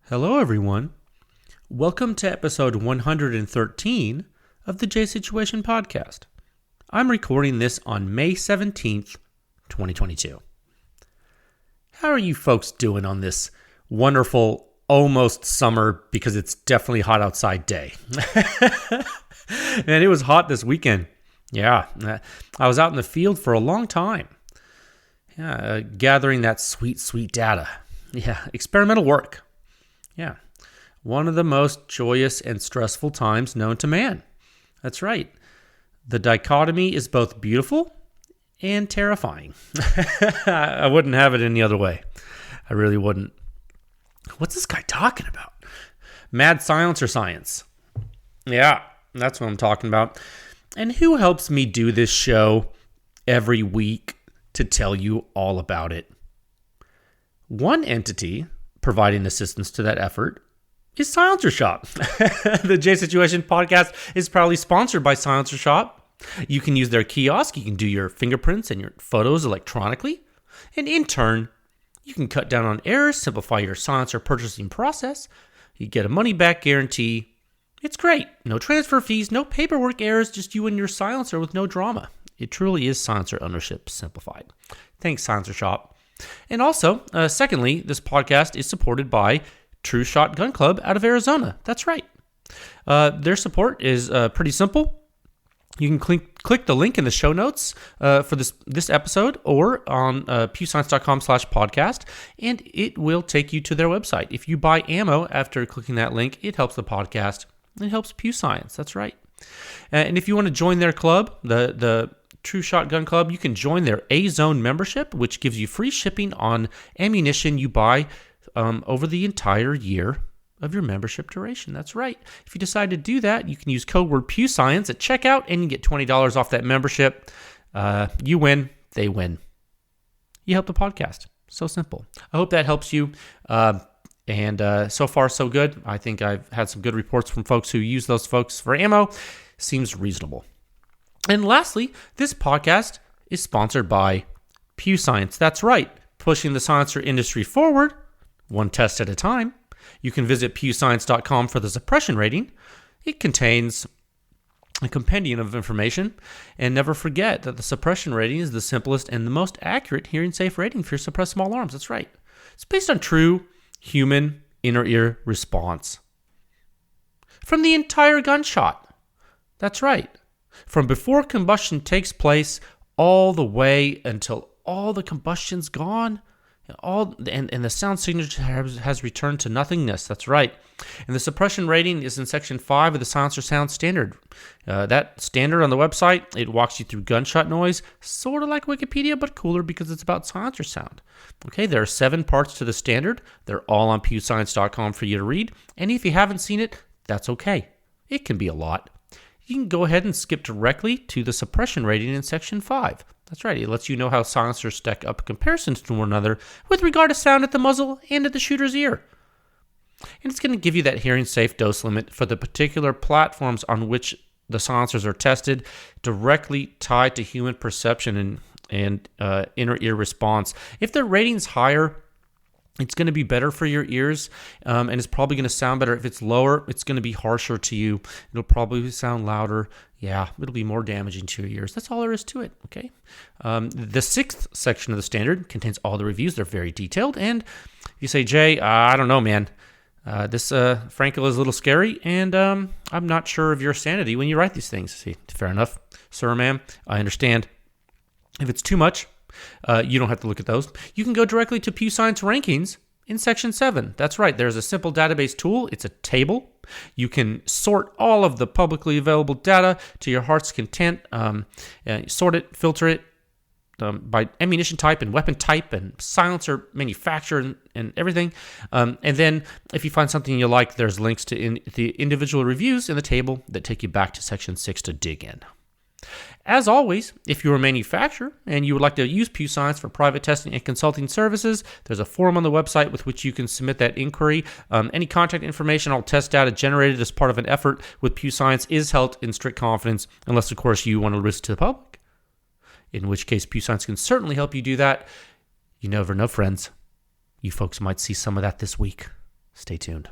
Hello, everyone. Welcome to episode 113 of the J Situation Podcast. I'm recording this on May 17th, 2022. How are you folks doing on this wonderful, almost summer, because it's definitely hot outside day? And it was hot this weekend. Yeah, I was out in the field for a long time. Yeah, gathering that sweet, sweet data. Yeah, experimental work. Yeah, one of the most joyous and stressful times known to man. That's right. The dichotomy is both beautiful and terrifying. I wouldn't have it any other way. I really wouldn't. What's this guy talking about? Mad silencer science. Yeah, that's what I'm talking about. And who helps me do this show every week to tell you all about it? One entity providing assistance to that effort is Silencer Shop. The J Situation Podcast is proudly sponsored by Silencer Shop. You can use their kiosk. You can do your fingerprints and your photos electronically. And in turn, you can cut down on errors, simplify your silencer purchasing process. You get a money-back guarantee. It's great. No transfer fees, no paperwork errors, just you and your silencer with no drama. It truly is silencer ownership simplified. Thanks, Silencer Shop. And also, secondly, this podcast is supported by True Shot Gun Club out of Arizona. That's right. Their support is pretty simple. You can click the link in the show notes for this episode or on pewscience.com/podcast, and it will take you to their website. If you buy ammo after clicking that link, it helps the podcast. It helps Pew Science. That's right. And if you want to join their club, the True Shot Gun Club, you can join their A-Zone membership, which gives you free shipping on ammunition you buy over the entire year of your membership duration. That's right. If you decide to do that, you can use code word PewScience at checkout, and you get $20 off that membership. You win, they win. You help the podcast. So simple. I hope that helps you. And so far, so good. I think I've had some good reports from folks who use those folks for ammo. Seems reasonable. And lastly, this podcast is sponsored by Pew Science. That's right, pushing the silencer industry forward, one test at a time. You can visit pewscience.com for the suppression rating. It contains a compendium of information. And never forget that the suppression rating is the simplest and the most accurate hearing-safe rating for your suppressed small arms. That's right. It's based on true human inner ear response from the entire gunshot. That's right. From before combustion takes place all the way until all the combustion's gone, and the sound signature has returned to nothingness. That's right. And the suppression rating is in Section 5 of the Silencer Sound Standard. That standard on the website, it walks you through gunshot noise, sort of like Wikipedia, but cooler because it's about silencer sound. Okay, there are 7 parts to the standard. They're all on pewscience.com for you to read. And if you haven't seen it, that's okay. It can be a lot. You can go ahead and skip directly to the suppression rating in Section 5. That's right, it lets you know how silencers stack up comparisons to one another with regard to sound at the muzzle and at the shooter's ear. And it's going to give you that hearing-safe dose limit for the particular platforms on which the silencers are tested, directly tied to human perception and inner ear response. If the rating's higher, it's going to be better for your ears, and it's probably going to sound better. If it's lower, it's going to be harsher to you. It'll probably sound louder. Yeah, it'll be more damaging to your ears. That's all there is to it, okay? The 6th section of the standard contains all the reviews. They're very detailed, and you say, Jay, I don't know, man. This Frankel is a little scary, and I'm not sure of your sanity when you write these things. See, fair enough, sir or ma'am. I understand. If it's too much, you don't have to look at those. You can go directly to Pew Science rankings in Section 7. That's right. There's a simple database tool. It's a table. You can sort all of the publicly available data to your heart's content. Sort it, filter it by ammunition type and weapon type and silencer manufacturer and everything. And then if you find something you like, there's links to the individual reviews in the table that take you back to Section 6 to dig in. As always, if you're a manufacturer and you would like to use Pew Science for private testing and consulting services, there's a form on the website with which you can submit that inquiry. Any contact information, all test data generated as part of an effort with Pew Science is held in strict confidence, unless, of course, you want to release it to the public, in which case Pew Science can certainly help you do that. You never know, friends. You folks might see some of that this week. Stay tuned.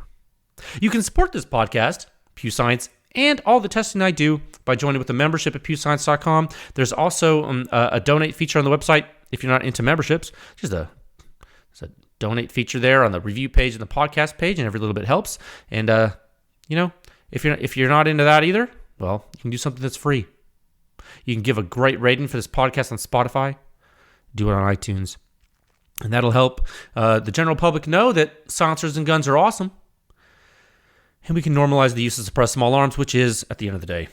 You can support this podcast, PEW Science, and all the testing I do by joining with a membership at pewscience.com. There's also a donate feature on the website if you're not into memberships. There's a donate feature there on the review page and the podcast page, and every little bit helps. And if you're not into that either, well, you can do something that's free. You can give a great rating for this podcast on Spotify. Do it on iTunes. And that'll help the general public know that silencers and guns are awesome. And we can normalize the use of suppressed small arms, which is, at the end of the day,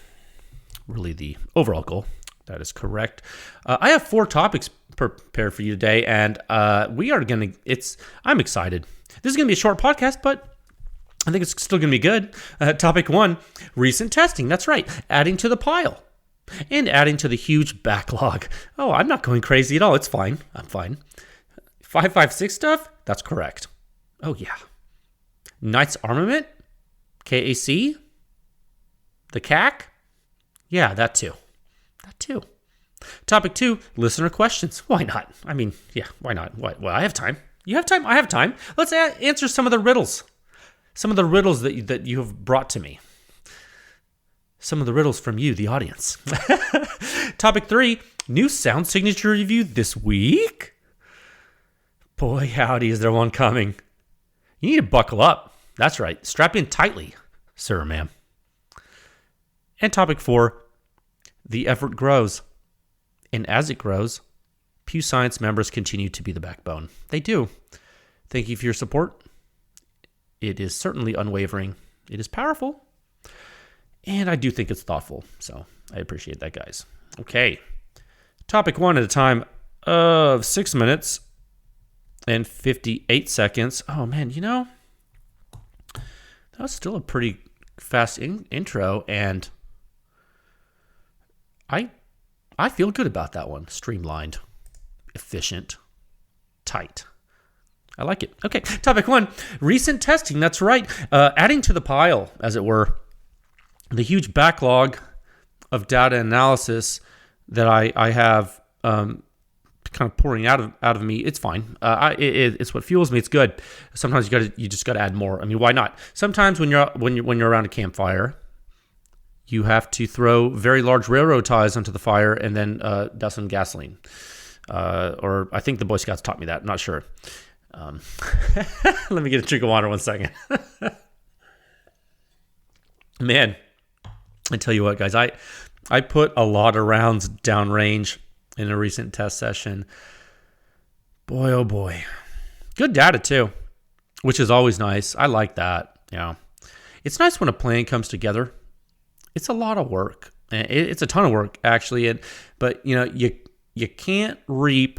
really the overall goal. That is correct. I have 4 topics prepared for you today, and I'm excited. This is going to be a short podcast, but I think it's still going to be good. Topic 1, recent testing. That's right, adding to the pile and adding to the huge backlog. Oh, I'm not going crazy at all. It's fine. I'm fine. 5.56 stuff? That's correct. Oh, yeah. Knights Armament? KAC? The KAC? Yeah, that too. Topic 2, listener questions. Why not? I mean, yeah, why not? Well, I have time. You have time? I have time. Let's answer some of the riddles. Some of the riddles that you have brought to me. Some of the riddles from you, the audience. Topic 3, new sound signature review this week. Boy, howdy, is there one coming. You need to buckle up. That's right. Strap in tightly, sir or ma'am. And topic 4, the effort grows. And as it grows, PEW Science members continue to be the backbone. They do. Thank you for your support. It is certainly unwavering. It is powerful. And I do think it's thoughtful. So I appreciate that, guys. Okay. Topic 1 at a time of 6 minutes and 58 seconds. Oh, man, that was still a pretty fast intro, and I feel good about that one. Streamlined, efficient, tight. I like it. Okay, topic 1, recent testing. That's right. Adding to the pile, as it were, the huge backlog of data analysis that I have kind of pouring out of me. It's fine. It's what fuels me. It's good. Sometimes you just got to add more. I mean, why not? Sometimes when you're around a campfire, you have to throw very large railroad ties onto the fire and then douse some gasoline. Or I think the Boy Scouts taught me that. I'm not sure. Let me get a drink of water 1 second. Man, I tell you what, guys, I put a lot of rounds downrange in a recent test session. Boy, oh boy. Good data too, which is always nice. I like that. Yeah. It's nice when a plan comes together. It's a lot of work. It's a ton of work, actually. But you can't reap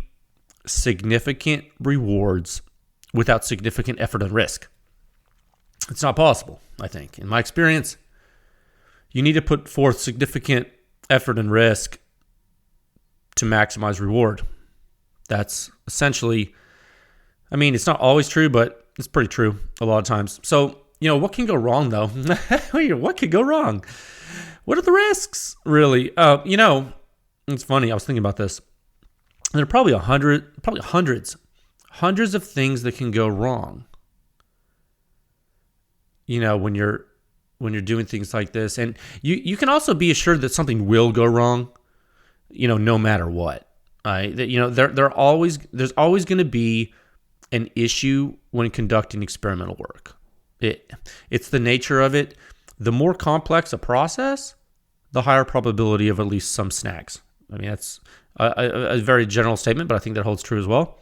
significant rewards without significant effort and risk. It's not possible, I think. In my experience, you need to put forth significant effort and risk to maximize reward. That's essentially, I mean, it's not always true, but it's pretty true a lot of times. So, what can go wrong, though? What could go wrong? What are the risks, really? It's funny. I was thinking about this. There are probably hundreds of things that can go wrong. When you're doing things like this, and you can also be assured that something will go wrong. No matter what. There's always going to be an issue when conducting experimental work. It's the nature of it. The more complex a process, the higher probability of at least some snags. I mean, that's a very general statement, but I think that holds true as well.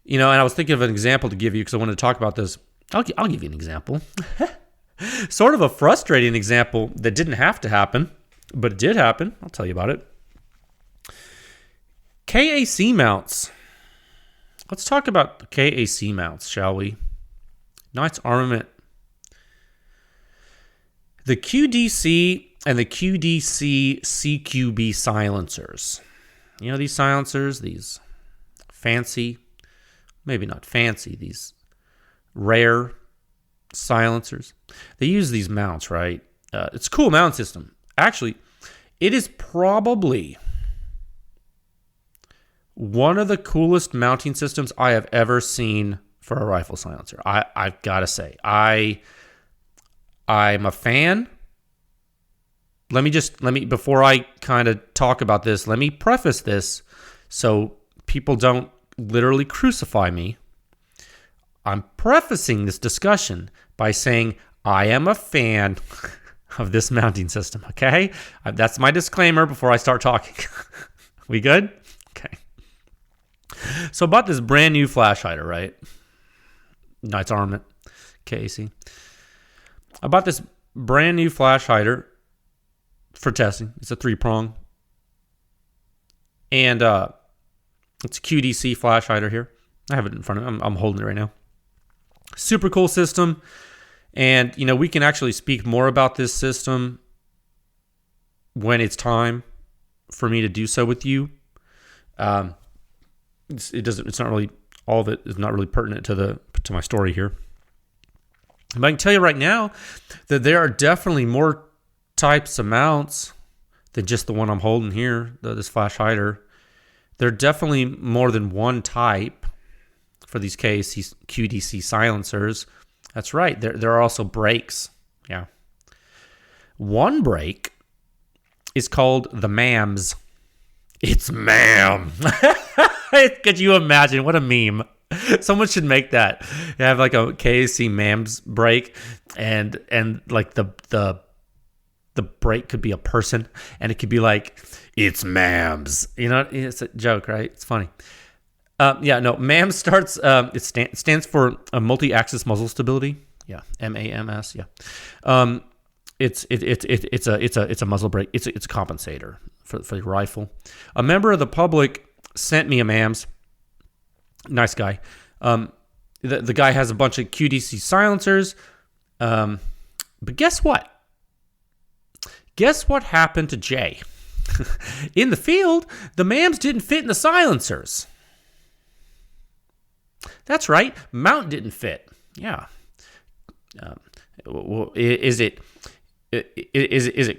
And I was thinking of an example to give you because I wanted to talk about this. I'll give you an example. Sort of a frustrating example that didn't have to happen, but it did happen. I'll tell you about it. KAC mounts. Let's talk about KAC mounts, shall we? Knights Armament. The QDC and the QDC CQB silencers. These silencers, these fancy, maybe not fancy, these rare silencers. They use these mounts, right? It's a cool mount system. Actually, it is probably one of the coolest mounting systems I have ever seen for a rifle silencer. I've got to say, I'm a fan. Let me before I kind of talk about this, let me preface this so people don't literally crucify me. I'm prefacing this discussion by saying I am a fan of this mounting system, okay? That's my disclaimer before I start talking. We good? Okay. So I bought this brand new flash hider, right? Knights Armament, KAC. I bought this brand new flash hider for testing. It's a 3-prong. And it's a QDC flash hider here. I have it in front of me. I'm holding it right now. Super cool system. And, we can actually speak more about this system when it's time for me to do so with you. It's not really, all of it is not really pertinent to my story here. But I can tell you right now that there are definitely more types of mounts than just the one I'm holding here, this flash hider. There are definitely more than one type for these KAC QDC silencers. That's right. There are also brakes. Yeah. One brake is called the MAMS. It's MAM. Could you imagine? What a meme. Someone should make that. You have like a KAC MAMS brake, and like the brake could be a person, and it could be like, it's MAMS. It's a joke, right? It's funny. MAMS starts. It stands for a multi-axis muzzle stability. Yeah, MAMS. Yeah. It's a muzzle brake. It's a compensator for the rifle. A member of the public sent me a MAMS. Nice guy. The guy has a bunch of QDC silencers. But guess what? Guess what happened to Jay? In the field, the MAMS didn't fit in the silencers. That's right. Mount didn't fit. Yeah. Is it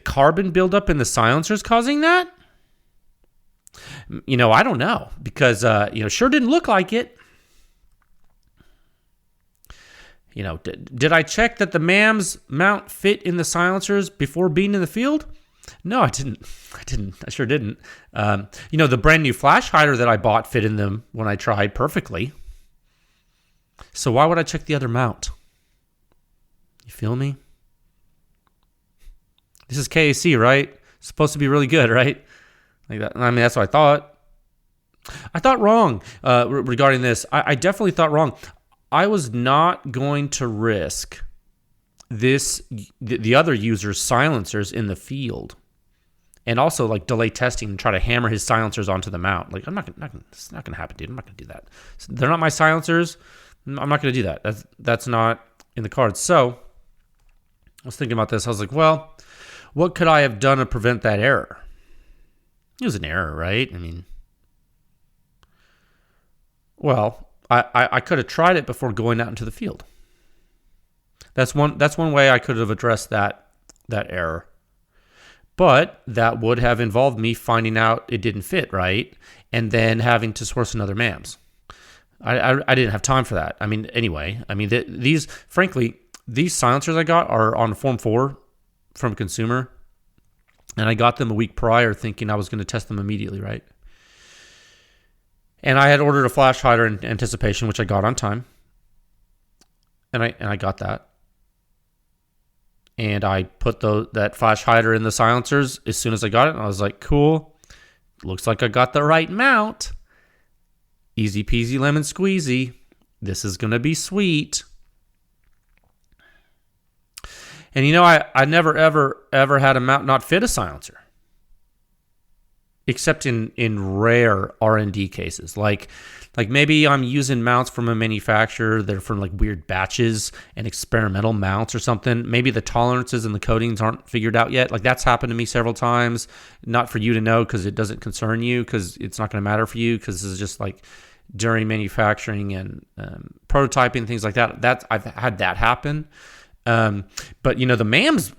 carbon buildup in the silencers causing that? I don't know, because sure didn't look like it. Did I check that the MAMS mount fit in the silencers before being in the field? No, I didn't. I sure didn't. The brand new flash hider that I bought fit in them when I tried perfectly. So why would I check the other mount? You feel me? This is KAC, right? It's supposed to be really good, right? Like that. I mean, that's what I thought. I thought wrong regarding this. I definitely thought wrong. I was not going to risk the other user's silencers in the field, and also like delay testing and try to hammer his silencers onto the mount. Like, it's not gonna happen, dude. I'm not gonna do that. They're not my silencers. I'm not gonna do that. That's not in the cards. So I was thinking about this. I was like, well, what could I have done to prevent that error? It was an error, right? I mean, well, I could have tried it before going out into the field. That's one way I could have addressed that error. But that would have involved me finding out it didn't fit, right? And then having to source another MAMS. I didn't have time for that. I mean, anyway, these silencers I got are on Form 4 from a consumer. And I got them a week prior thinking I was going to test them immediately, right? And I had ordered a flash hider in anticipation, which I got on time. And I got that. And I put that flash hider in the silencers as soon as I got it. And I was like, cool. Looks like I got the right mount. Easy peasy lemon squeezy. This is going to be sweet. And I never, ever had a mount not fit a silencer. Except in rare R&D cases. Like maybe I'm using mounts from a manufacturer that are from like weird batches and experimental mounts or something. Maybe the tolerances and the coatings aren't figured out yet. Like, that's happened to me several times. Not for you to know because it doesn't concern you, because it's not going to matter for you, because this is just like during manufacturing and prototyping, things like that. I've had that happen. But the MAMS,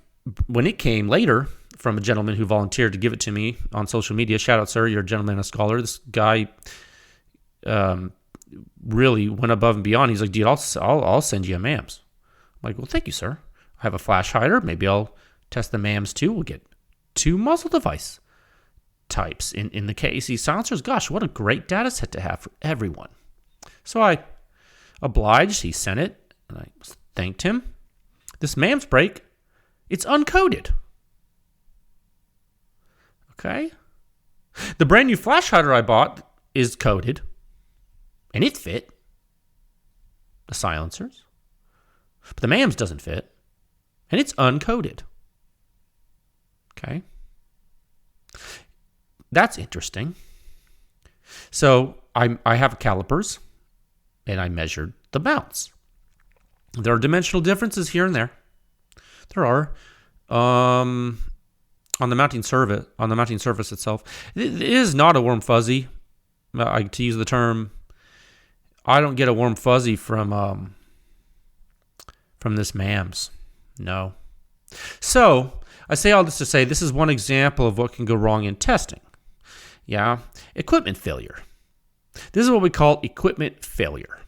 when it came later from a gentleman who volunteered to give it to me on social media, shout out, sir, you're a gentleman, a scholar. This guy really went above and beyond. He's like, dude, I'll send you a MAMS. I'm like, well, thank you, sir. I have a flash hider. Maybe I'll test the MAMS too. We'll get 2 muzzle device types in the KAC silencers. Gosh, what a great data set to have for everyone. So I obliged. He sent it, and I thanked him. This MAMS break, it's uncoded. Okay? The brand new flash hider I bought is coded, and it fit the silencers. But the MAMS doesn't fit, and it's uncoded. Okay? That's interesting. So I have calipers, and I measured the bounce. There are dimensional differences here and there. There are. On the mounting surface itself, it is not a warm fuzzy. To use the term, I don't get a warm fuzzy from this MAMS. No. So I say all this to say this is one example of what can go wrong in testing. Yeah, equipment failure. This is what we call equipment failure.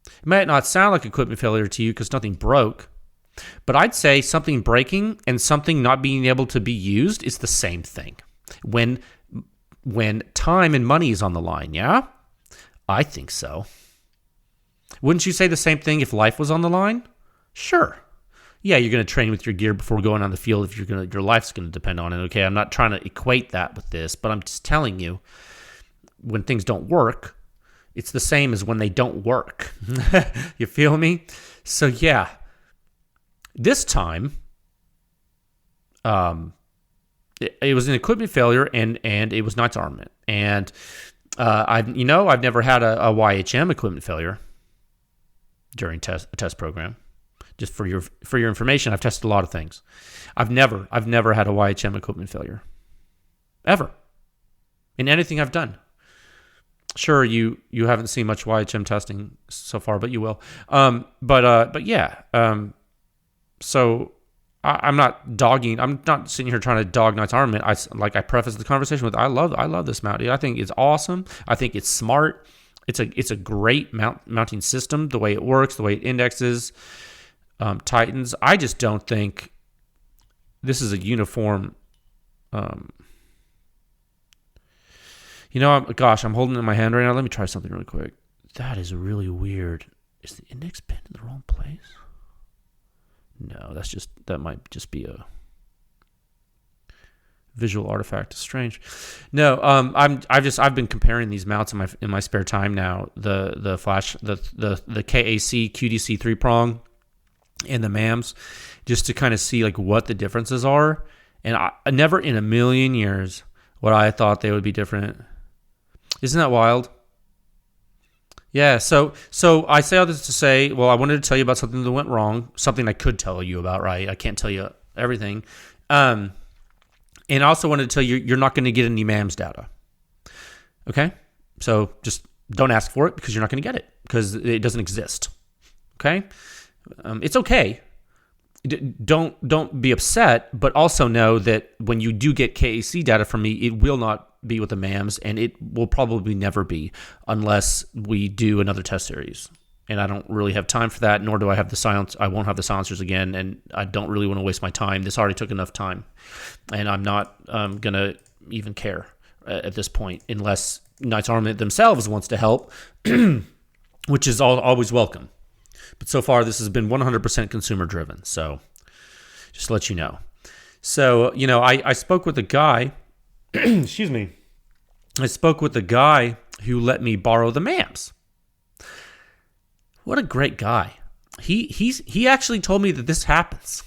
It might not sound like equipment failure to you because nothing broke, but I'd say something breaking and something not being able to be used is the same thing. When time and money is on the line, yeah? I think so. Wouldn't you say the same thing if life was on the line? Sure. Yeah, you're going to train with your gear before going on the field if your life's going to depend on it. Okay, I'm not trying to equate that with this, but I'm just telling you, when things don't work, it's the same as when they don't work. You feel me? So yeah, this time, it was an equipment failure and it was Knight's Armament. And I've never had a YHM equipment failure during a test program. Just for your information, I've tested a lot of things. I've never had a YHM equipment failure. Ever. In anything I've done. Sure, you haven't seen much YHM testing so far, but you will. But yeah. So I'm not dogging. I'm not sitting here trying to dog Knight's Armament. I prefaced the conversation with, I love this mount, dude. I think it's awesome. I think it's smart. It's a great mounting system. The way it works, the way it indexes. Titans. I just don't think this is a uniform. I'm holding it in my hand right now. Let me try something really quick. That is really weird. Is the index pin in the wrong place? No, that might just be a visual artifact. It's strange. No, I've been comparing these mounts in my spare time now. The flash, the KAC QDC 3-prong. And the MAMS, just to kind of see like what the differences are. And I never in a million years would I thought they would be different. Isn't that wild? Yeah, so I say all this to say, well, I wanted to tell you about something that went wrong, something I could tell you about, right? I can't tell you everything. And I also wanted to tell you, you're not going to get any MAMS data. Okay? So just don't ask for it because you're not going to get it because it doesn't exist. Okay? It's okay. Don't be upset, but also know that when you do get KAC data from me, it will not be with the MAMS, and it will probably never be unless we do another test series. And I don't really have time for that, nor do I have the silence. I won't have the silencers again, and I don't really want to waste my time. This already took enough time, and I'm not gonna even care at this point unless Knight's Armament themselves wants to help, which is always welcome. But so far, this has been 100% consumer driven. So just to let you know. So, I spoke with a guy, excuse me. I spoke with a guy who let me borrow the MAMS. What a great guy. He actually told me that this happens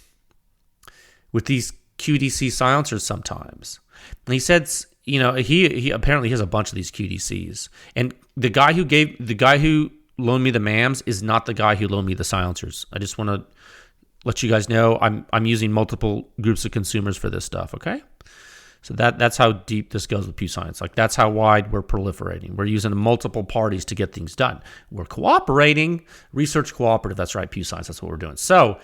with these QDC silencers sometimes. And he said, he apparently has a bunch of these QDCs. And the guy who loaned me the MAMS is not the guy who loaned me the silencers. I just want to let you guys know I'm using multiple groups of consumers for this stuff, okay? So that's how deep this goes with PEW Science. Like, that's how wide we're proliferating. We're using multiple parties to get things done. We're cooperating, research cooperative. That's right, PEW Science. That's what we're doing. So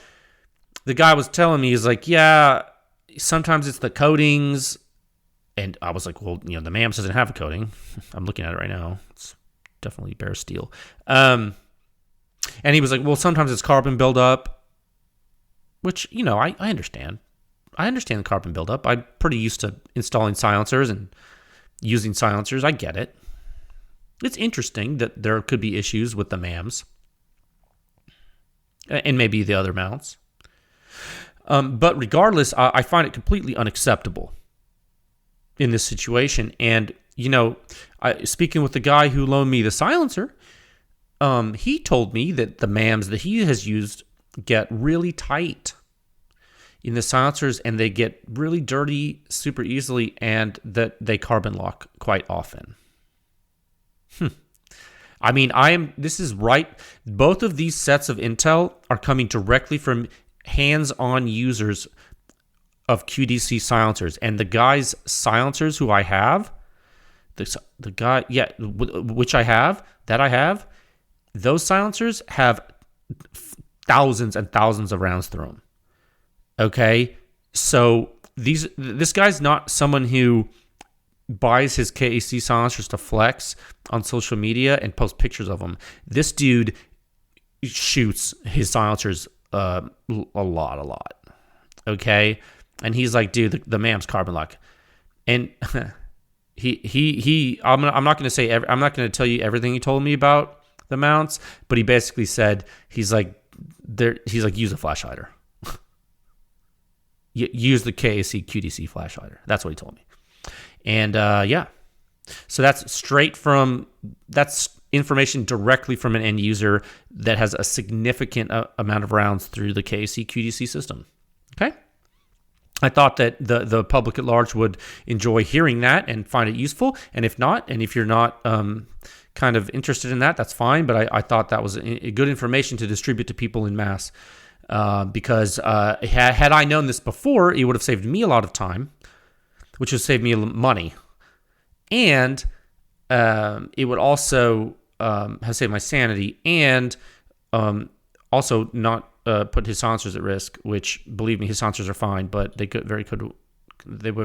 the guy was telling me, he's like, yeah, sometimes it's the coatings. And I was like, well, the MAMS doesn't have a coating. I'm looking at it right now. It's definitely bare steel. And he was like, well, sometimes it's carbon buildup, which, I understand. I understand the carbon buildup. I'm pretty used to installing silencers and using silencers. I get it. It's interesting that there could be issues with the MAMs and maybe the other mounts. But regardless, I find it completely unacceptable in this situation. And, speaking with the guy who loaned me the silencer, he told me that the MAMs that he has used get really tight in the silencers, and they get really dirty super easily, and that they carbon lock quite often. I mean, this is right. Both of these sets of intel are coming directly from hands-on users of QDC silencers, and the guy's silencers who I have, the guy, which I have, those silencers have thousands and thousands of rounds through them. Okay, so this guy's not someone who buys his KAC silencers to flex on social media and post pictures of them. This dude shoots his silencers a lot. Okay, and he's like, dude, the MAM's carbon lock, and I'm not going to tell you everything he told me about the mounts, but he basically said he's like use a flash hider. Use the KAC QDC flash hider. That's what he told me. And so that's information directly from an end user that has a significant amount of rounds through the KAC QDC system. Okay. I thought that the public at large would enjoy hearing that and find it useful. And if not, and if you're not kind of interested in that, that's fine. But I thought that was a good information to distribute to people in mass. Because had I known this before, it would have saved me a lot of time, which would save me money, and it would also have saved my sanity, and also not put his silencers at risk. Which, believe me, his silencers are fine, but they would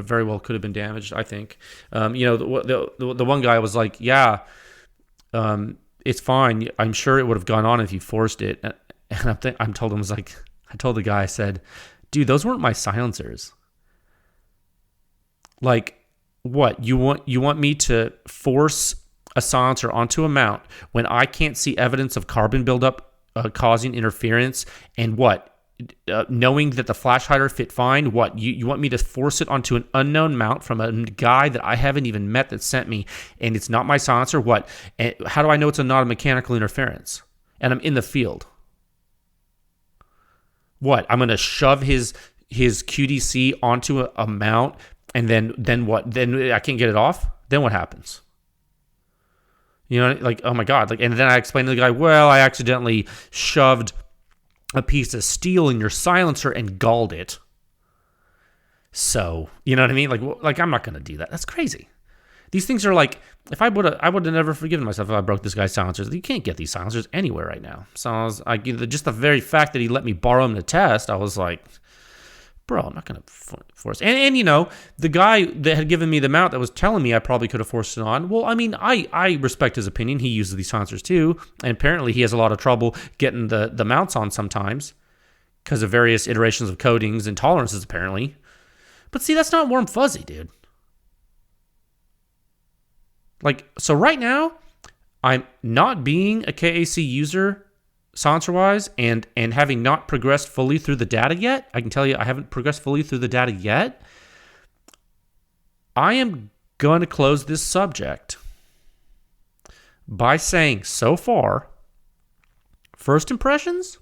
very well could have been damaged. I think, the one guy was like, "Yeah, it's fine. I'm sure it would have gone on if you forced it." And I told the guy, I said, dude, those weren't my silencers. Like, what? You want me to force a silencer onto a mount when I can't see evidence of carbon buildup causing interference? And what? Knowing that the flash hider fit fine, what? You want me to force it onto an unknown mount from a guy that I haven't even met that sent me, and it's not my silencer? What? And how do I know it's not a mechanical interference? And I'm in the field. What? I'm going to shove his QDC onto a mount, and then what? Then I can't get it off? Then what happens? Like, oh my God. Like, and then I explained to the guy, well, I accidentally shoved a piece of steel in your silencer and galled it. So, you know what I mean? Like I'm not going to do that. That's crazy. These things are like, if I would have never forgiven myself if I broke this guy's silencers. You can't get these silencers anywhere right now. So I was like, just the very fact that he let me borrow them to test, I was like, bro, I'm not going to force. And the guy that had given me the mount that was telling me I probably could have forced it on. Well, I mean, I respect his opinion. He uses these silencers too. And apparently he has a lot of trouble getting the mounts on sometimes because of various iterations of coatings and tolerances apparently. But see, that's not warm fuzzy, dude. Like, so right now, I'm not being a KAC user silencer-wise and having not progressed fully through the data yet. I can tell you I haven't progressed fully through the data yet. I am going to close this subject by saying, so far, first impressions,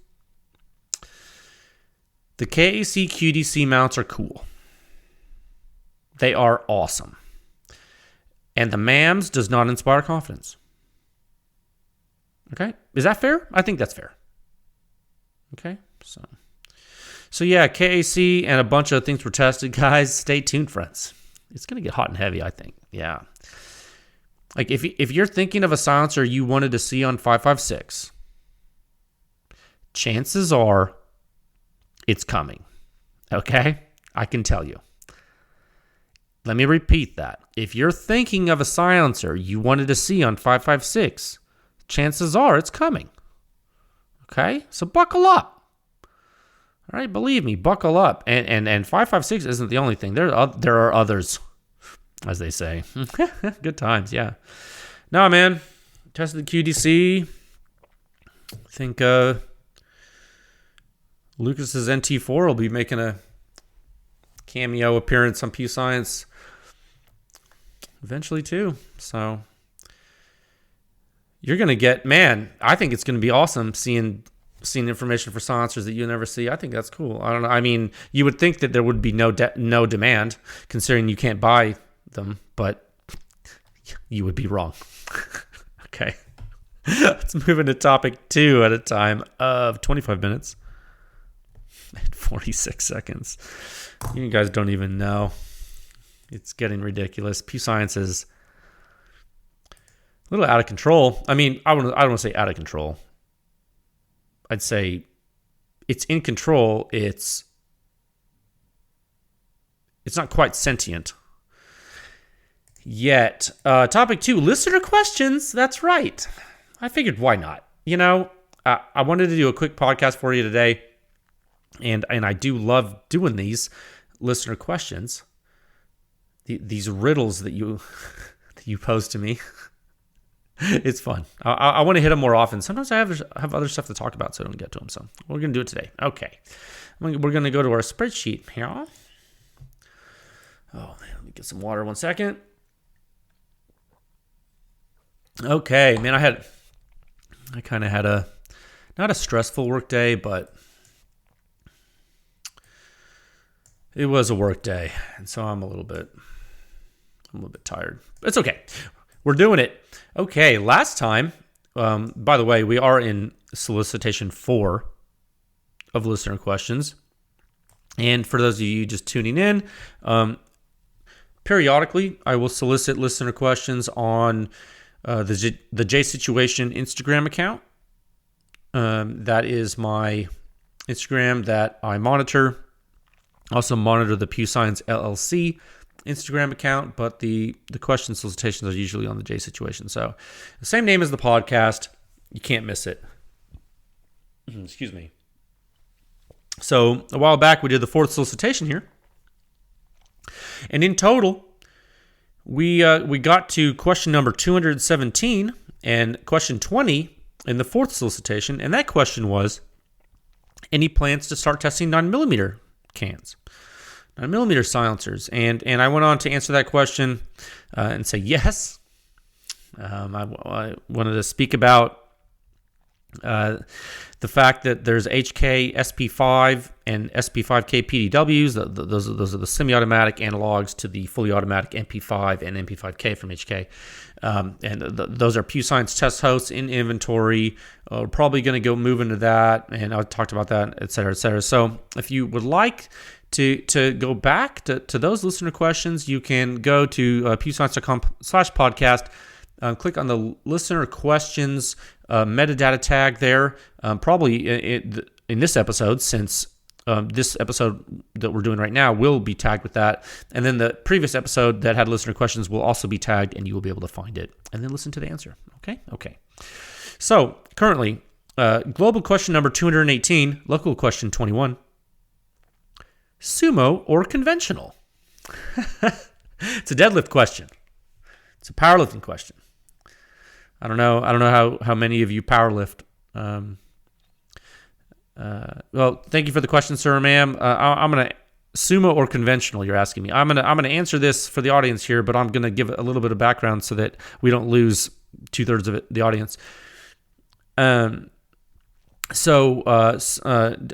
the KAC QDC mounts are cool. They are awesome. And the MAMs does not inspire confidence. Okay? Is that fair? I think that's fair. Okay? So yeah, KAC and a bunch of things were tested, guys. Stay tuned, friends. It's going to get hot and heavy, I think. Yeah. Like, if you're thinking of a silencer you wanted to see on 556, chances are it's coming. Okay? I can tell you. Let me repeat that. If you're thinking of a silencer you wanted to see on 556, chances are it's coming. Okay? So buckle up. All right? Believe me, buckle up. And 556 isn't the only thing. There are others, as they say. Good times, yeah. No, man. Tested the QDC. I think Lucas's NT4 will be making a cameo appearance on PEW Science eventually too. So you're going to get, man, I think it's going to be awesome seeing information for silencers that you never see. I think that's cool. I don't know. I mean, you would think that there would be no demand considering you can't buy them, but you would be wrong. Okay. Let's move into topic 2 at a time of 25 minutes and 46 seconds. You guys don't even know. It's getting ridiculous. PEW Science is a little out of control. I mean, I don't want to say out of control. I'd say it's in control. It's not quite sentient yet. Topic 2, listener questions. That's right. I figured, why not? I wanted to do a quick podcast for you today, and I do love doing these listener questions, these riddles that you pose to me. It's fun. I want to hit them more often. Sometimes I have other stuff to talk about, so I don't get to them. So we're going to do it today. Okay. We're going to go to our spreadsheet here. Oh, man, let me get some water 1 second. Okay, man, I kind of had not a stressful work day, but it was a work day, and so I'm a little bit tired. It's okay. We're doing it. Okay, last time, by the way, we are in solicitation 4 of listener questions. And for those of you just tuning in, periodically I will solicit listener questions on the J Situation Instagram account. That is my Instagram that I monitor. Also monitor the PEW Science LLC Instagram account, but the question solicitations are usually on the J Situation. So the same name as the podcast. You can't miss it. Excuse me. So a while back, we did the 4th solicitation here. And in total, we got to question number 217 and question 20 in the 4th solicitation. And that question was, any plans to start testing 9mm cans? 9mm silencers. And I went on to answer that question and say yes. I wanted to speak about the fact that there's HK, SP5, and SP5K PDWs. Those are the semi-automatic analogs to the fully automatic MP5 and MP5K from HK. And those are PEW Science test hosts in inventory. We're probably going to go move into that, and I talked about that, et cetera, et cetera. So if you would like to go back to those listener questions, you can go to pewscience.com/podcast. Click on the listener questions metadata tag there. Probably in this episode, since this episode that we're doing right now will be tagged with that. And then the previous episode that had listener questions will also be tagged, and you will be able to find it and then listen to the answer. Okay. So currently, global question number 218, local question 21. Sumo or conventional? It's a deadlift question. It's a powerlifting question. I don't know how many of you powerlift. Well, thank you for the question, sir or ma'am. I'm gonna sumo or conventional. You're asking me. I'm gonna answer this for the audience here, but I'm gonna give a little bit of background so that we don't lose 2/3 of the audience. So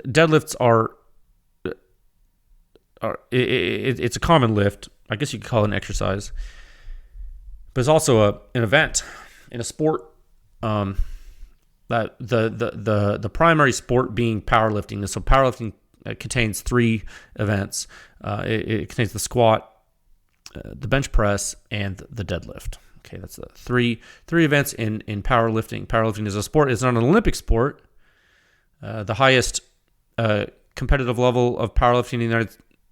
deadlifts are it's a common lift. I guess you could call it an exercise, but it's also an event in a sport. That the primary sport being powerlifting. So powerlifting contains 3 events. It contains the squat, the bench press, and the deadlift. Okay, that's the three events in powerlifting. Powerlifting is a sport. It's not an Olympic sport. The highest competitive level of powerlifting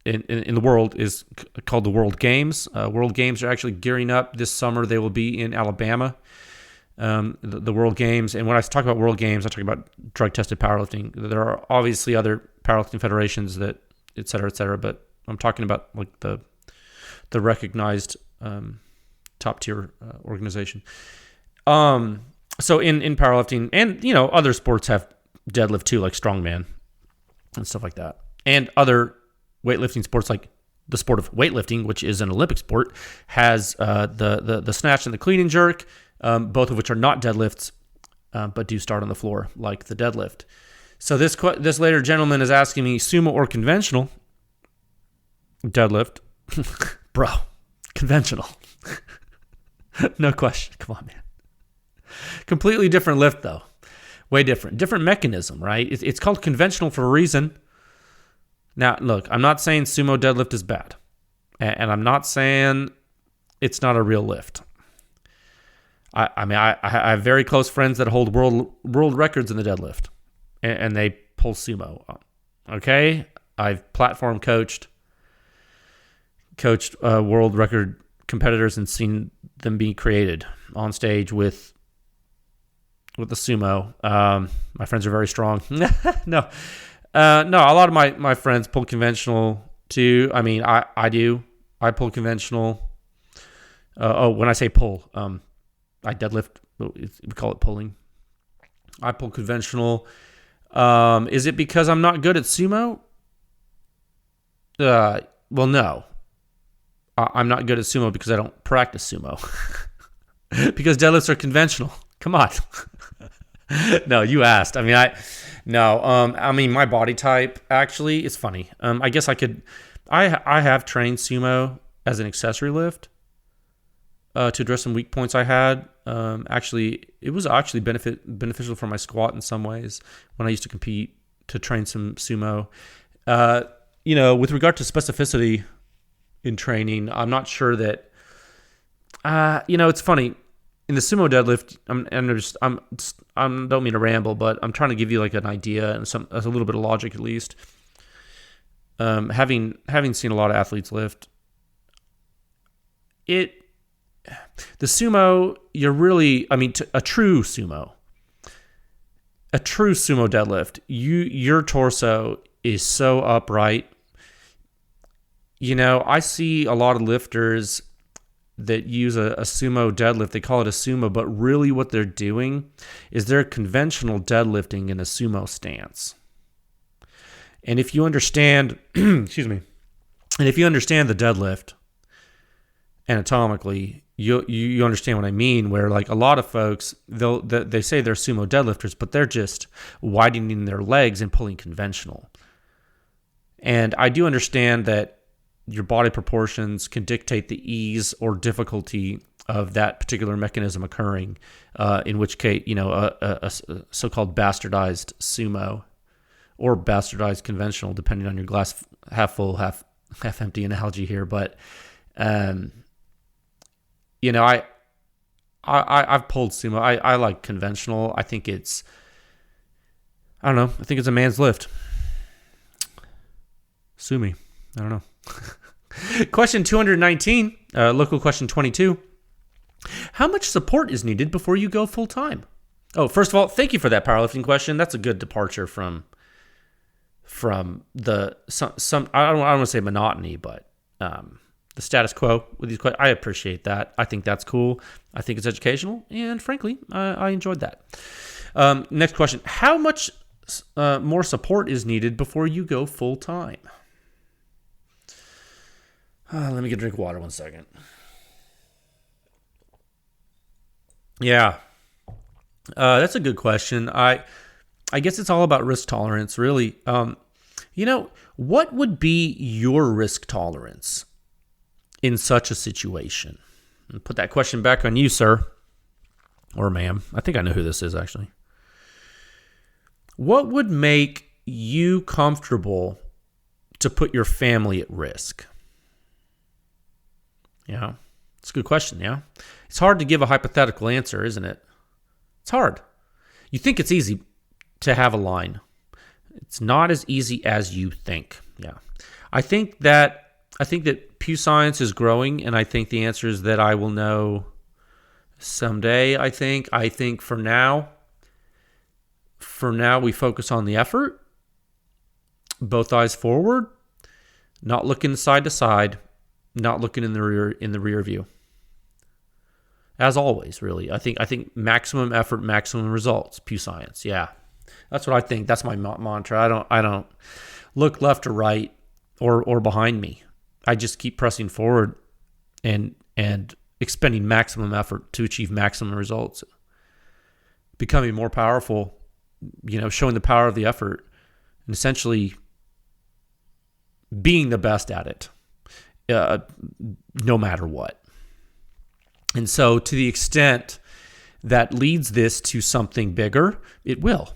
in the world is called the World Games. World Games are actually gearing up this summer. They will be in Alabama. the World Games. And when I talk about World Games, I talk about drug-tested powerlifting. There are obviously other powerlifting federations that, et cetera, but I'm talking about like the recognized top-tier organization. So in powerlifting, and other sports have deadlift too, like strongman and stuff like that, and other weightlifting sports like the sport of weightlifting, which is an Olympic sport, has the snatch and the clean and jerk, both of which are not deadlifts, but do start on the floor like the deadlift. So this later gentleman is asking me, sumo or conventional deadlift? Bro, conventional. No question. Come on, man. Completely different lift, though. Way different. Different mechanism, right? It's called conventional for a reason. Now, look, I'm not saying sumo deadlift is bad. And I'm not saying it's not a real lift. I have very close friends that hold world records in the deadlift. And they pull sumo. Okay? I've platform coached world record competitors and seen them be created on stage with the sumo. My friends are very strong. No, a lot of my friends pull conventional too. I mean, I do. I pull conventional. When I say pull, I deadlift. We call it pulling. I pull conventional. Is it because I'm not good at sumo? Well, no. I'm not good at sumo because I don't practice sumo. Because deadlifts are conventional. Come on. No, you asked. I mean, my body type, actually, it's funny. I guess I could, I have trained sumo as an accessory lift to address some weak points I had. Actually, it was actually beneficial for my squat in some ways when I used to compete to train some sumo. With regard to specificity in training, I'm not sure that, it's funny. In the sumo deadlift, I don't mean to ramble, but I'm trying to give you like an idea and a little bit of logic at least. Having seen a lot of athletes lift, the sumo, a true sumo deadlift, your torso is so upright. I see a lot of lifters that use a sumo deadlift. They call it a sumo, but really what they're doing is they're conventional deadlifting in a sumo stance. And if you understand, excuse me, and if you understand the deadlift anatomically, you understand what I mean, where like a lot of folks, they say they're sumo deadlifters, but they're just widening their legs and pulling conventional. And I do understand that your body proportions can dictate the ease or difficulty of that particular mechanism occurring, in which case, a so-called bastardized sumo or bastardized conventional, depending on your glass half full, half empty analogy here. But, I've pulled sumo. I like conventional. I think it's a man's lift. Sue me. I don't know. Question 219, local question 22. How much support is needed before you go full time? Oh, first of all, thank you for that powerlifting question. That's a good departure from the some I don't want to say monotony, but the status quo with these questions. I appreciate that. I think that's cool. I think it's educational, and frankly, I enjoyed that. Next question: how much more support is needed before you go full time? Let me get a drink of water 1 second. Yeah. That's a good question. I guess it's all about risk tolerance, really. What would be your risk tolerance in such a situation? And put that question back on you, sir. Or ma'am. I think I know who this is, actually. What would make you comfortable to put your family at risk? Yeah, it's a good question, yeah. It's hard to give a hypothetical answer, isn't it? It's hard. You think it's easy to have a line. It's not as easy as you think, yeah. I think that PEW Science is growing, and I think the answer is that I will know Someday, I think. I think for now, we focus on the effort. Both eyes forward, not looking side to side, not looking in the rear view. As always, really. I think maximum effort, maximum results. PEW Science. Yeah. That's what I think. That's my mantra. I don't look left or right or behind me. I just keep pressing forward and expending maximum effort to achieve maximum results. Becoming more powerful, showing the power of the effort, and essentially being the best at it, no matter what. And so to the extent that leads this to something bigger, it will.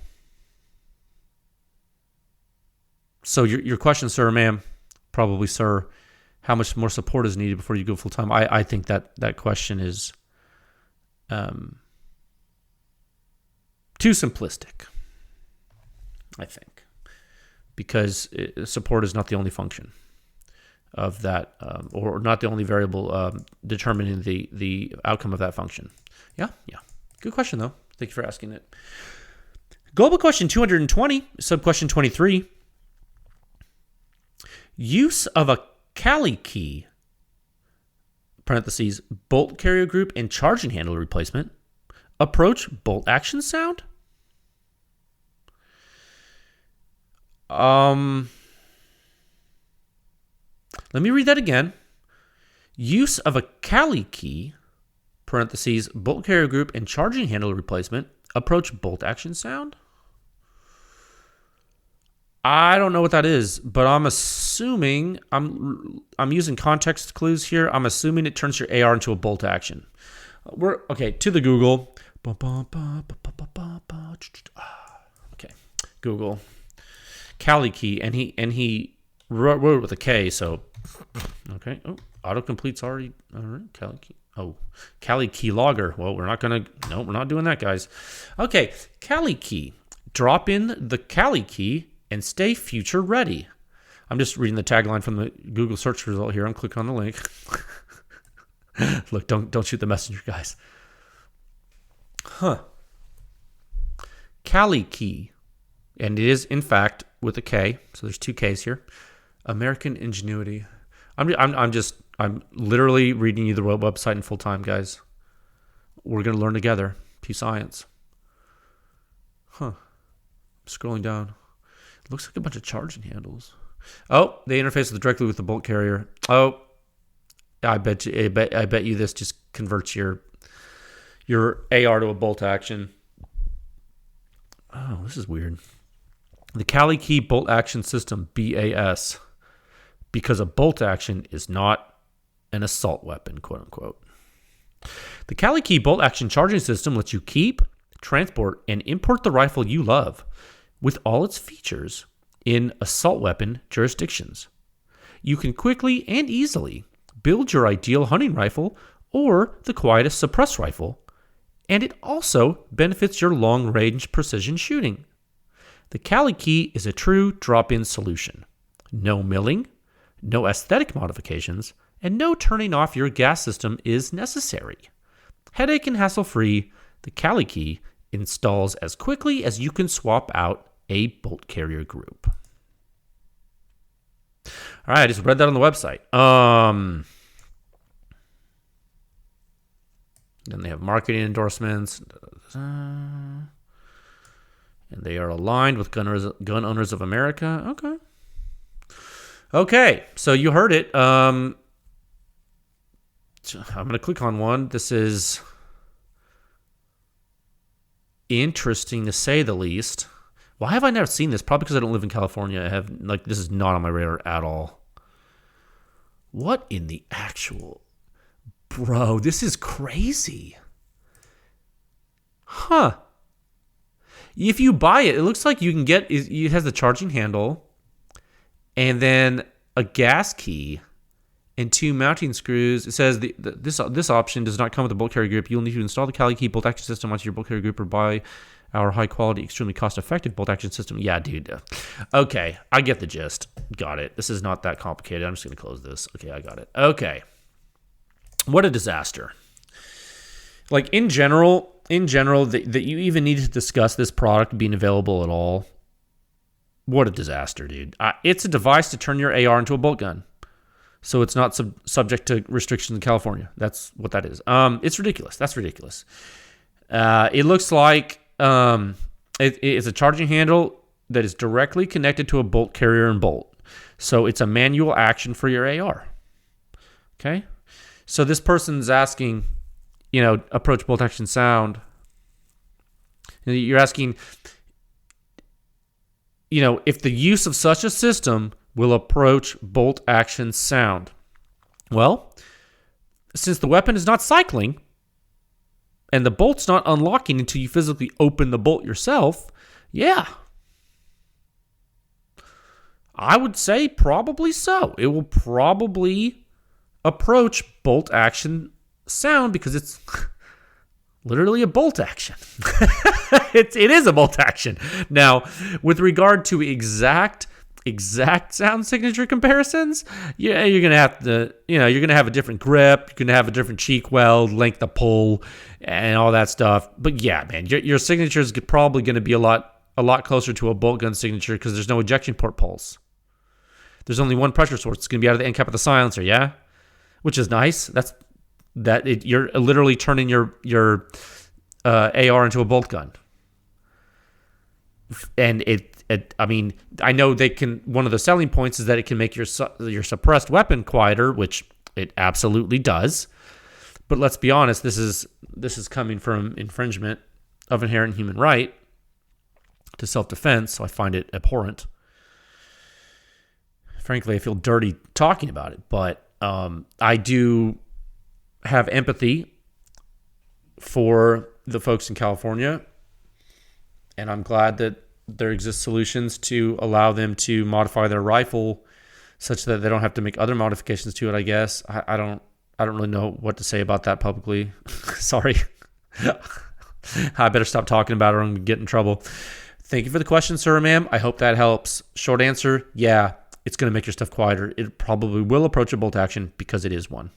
So your question, sir, ma'am, probably sir, how much more support is needed before you go full time? I think that question is too simplistic, I think, because support is not the only function of that, or not the only variable determining the outcome of that function. Yeah. Good question, though. Thank you for asking it. Global question 220, sub-question 23. Use of a KAC key, parentheses, bolt carrier group and charging handle replacement, approach bolt action sound? Let me read that again. Use of a KAC key, parentheses, bolt carrier group and charging handle replacement, approach bolt action sound? I don't know what that is, but I'm assuming, I'm using context clues here. I'm assuming it turns your AR into a bolt action. To the Google. Okay, Google. KAC key, and he wrote it with a K, so okay. Oh, autocomplete's already all right. KAC key. Oh, KAC key logger. Well, we're not doing that, guys. Okay, KAC key. Drop in the KAC key and stay future ready. I'm just reading the tagline from the Google search result here. I'm clicking on the link. Look, don't shoot the messenger, guys. KAC key, and it is in fact with a K. So there's two Ks here. American Ingenuity. I'm literally reading you the website in full time, guys. We're gonna learn together. PEW Science. Scrolling down. It looks like a bunch of charging handles. Oh, they interface directly with the bolt carrier. Oh, I bet you this just converts your AR to a bolt action. Oh, this is weird. The KAC key bolt action system, BAS, because a bolt action is not an assault weapon, quote unquote. The KAC key bolt action charging system lets you keep, transport, and import the rifle you love with all its features in assault weapon jurisdictions. You can quickly and easily build your ideal hunting rifle or the quietest suppress rifle, and it also benefits your long-range precision shooting. The KAC key is a true drop-in solution. No milling, no aesthetic modifications, and no turning off your gas system is necessary. Headache and hassle-free, the KAC key installs as quickly as you can swap out a bolt carrier group. All right, I just read that on the website. Then they have marketing endorsements. And they are aligned with Gun Owners of America. Okay, so you heard it. I'm going to click on one. This is interesting to say the least. Why have I never seen this? Probably because I don't live in California. This is not on my radar at all. What in the actual... Bro, this is crazy. If you buy it, it looks like you can get... It has the charging handle and then a gas key and two mounting screws. It says this option does not come with a bolt carrier group. You'll need to install the KAC key bolt action system onto your bolt carrier group or buy our high-quality, extremely cost-effective bolt action system. Yeah, dude. Okay, I get the gist. Got it. This is not that complicated. I'm just going to close this. Okay, I got it. Okay. What a disaster. like in general, that you even need to discuss this product being available at all. What a disaster, dude. It's a device to turn your AR into a bolt gun. So it's not subject to restrictions in California. That's what that is. It's ridiculous. That's ridiculous. It looks like it's a charging handle that is directly connected to a bolt carrier and bolt. So it's a manual action for your AR. Okay? So this person's asking, approach bolt action sound. You're asking, if the use of such a system will approach bolt action sound. Well, since the weapon is not cycling and the bolt's not unlocking until you physically open the bolt yourself, yeah. I would say probably so. It will probably approach bolt action sound because it's literally a bolt action. It is a bolt action. Now, with regard to exact sound signature comparisons, you're gonna have to, you're gonna have a different grip, you're gonna have a different cheek weld, length of pull, and all that stuff. But yeah, man, your signature is probably gonna be a lot closer to a bolt gun signature because there's no ejection port pulse. There's only one pressure source. It's gonna be out of the end cap of the silencer, yeah, which is nice. You're literally turning your AR into a bolt gun. And I know they can. One of the selling points is that it can make your suppressed weapon quieter, which it absolutely does. But let's be honest, this is coming from infringement of inherent human right to self-defense, so I find it abhorrent. Frankly, I feel dirty talking about it, but I do have empathy for the folks in California, and I'm glad that there exist solutions to allow them to modify their rifle such that they don't have to make other modifications to it, I guess. I don't really know what to say about that publicly. Sorry. I better stop talking about it or I'm going to get in trouble. Thank you for the question, sir or ma'am. I hope that helps. Short answer, yeah, it's going to make your stuff quieter. It probably will approach a bolt action because it is one.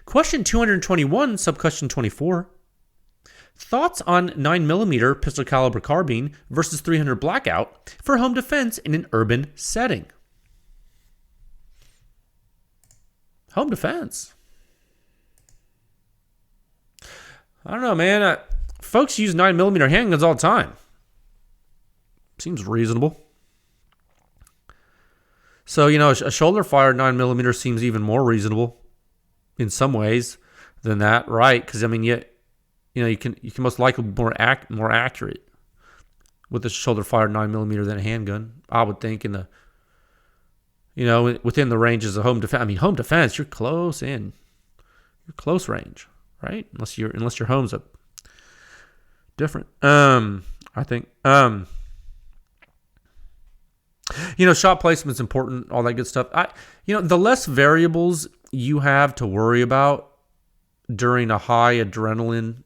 Question 221, subquestion 24. Thoughts on 9mm pistol caliber carbine versus 300 blackout for home defense in an urban setting? Home defense. I don't know, man. Folks use 9mm handguns all the time. Seems reasonable. So, a shoulder-fired 9mm seems even more reasonable in some ways than that, right? Because, you can most likely be more accurate with a shoulder-fired 9mm than a handgun, I would think, within the ranges of home defense. Home defense, you're close in. You're close range, right? Unless your home's up different. I think. Shot placement's important, all that good stuff. The less variables you have to worry about during a high adrenaline,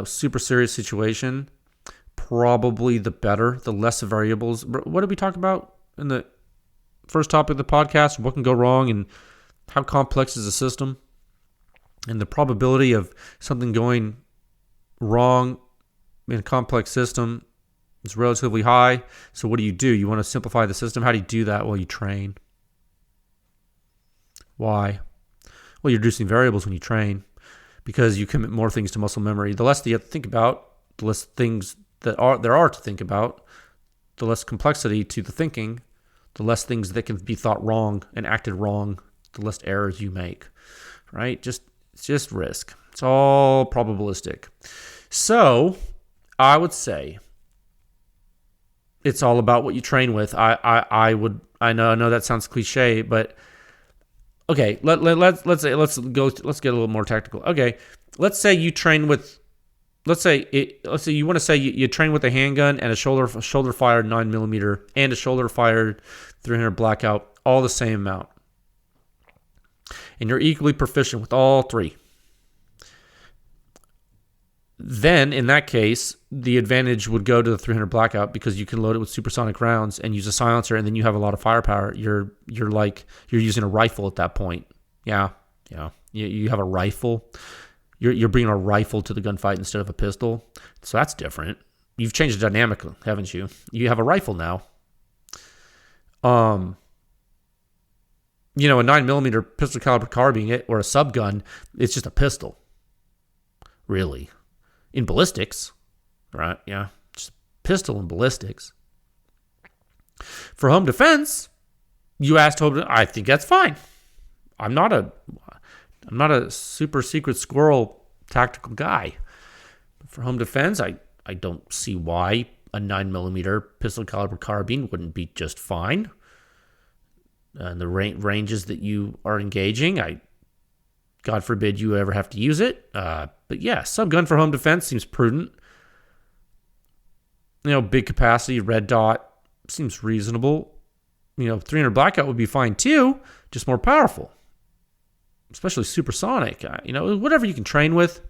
super serious situation, probably the better. The less variables. What did we talk about in the first topic of the podcast? What can go wrong and how complex is the system? And the probability of something going wrong in a complex system is relatively high. So what do? You want to simplify the system. How do you do that? Well, you train. Why? Well, you're reducing variables when you train because you commit more things to muscle memory. The less that you have to think about, the less things there are to think about, the less complexity to the thinking, the less things that can be thought wrong and acted wrong, the less errors you make, right? It's just risk. It's all probabilistic. So I would say it's all about what you train with. I know that sounds cliche, but okay, let's get a little more technical. Okay, let's say you train with, let's say you want to say you train with a handgun and a shoulder fired 9mm and a shoulder fired 300 blackout, all the same amount, and you're equally proficient with all three. Then, in that case, the advantage would go to the 300 blackout because you can load it with supersonic rounds and use a silencer, and then you have a lot of firepower. You're using a rifle at that point. Yeah. You have a rifle. You're bringing a rifle to the gunfight instead of a pistol. So that's different. You've changed the dynamic, haven't you? You have a rifle now. A 9mm pistol caliber carbine or a subgun, it's just a pistol. Really. In ballistics, right? Yeah. Just pistol and ballistics. For home defense, you asked home. I think that's fine. I'm not a super secret squirrel tactical guy. But for home defense, I don't see why a 9mm pistol caliber carbine wouldn't be just fine. And the ranges that you are engaging, God forbid you ever have to use it. But yeah, subgun for home defense seems prudent. Big capacity, red dot seems reasonable. 300 blackout would be fine too, just more powerful. Especially supersonic. Whatever you can train with.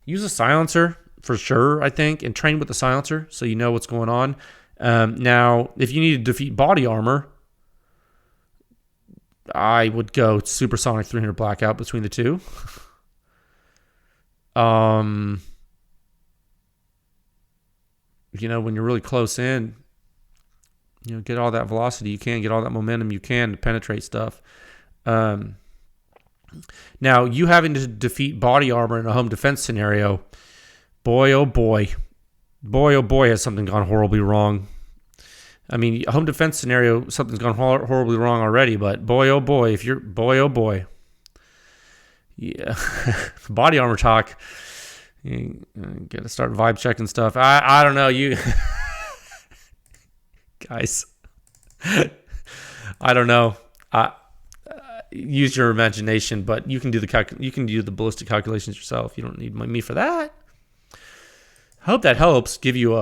Use a silencer for sure, I think, and train with the silencer so you know what's going on. Now, if you need to defeat body armor, I would go supersonic 300 blackout between the two. When you're really close in, get all that velocity you can, get all that momentum you can to penetrate stuff. Now, you having to defeat body armor in a home defense scenario, boy, oh boy, has something gone horribly wrong. I mean, a home defense scenario, something's gone horribly wrong already, but boy, oh boy, yeah, body armor talk, you got to start vibe checking stuff. I don't know, you guys, I don't know. Use your imagination, but you can do the ballistic calculations yourself. You don't need me for that. I hope that helps give you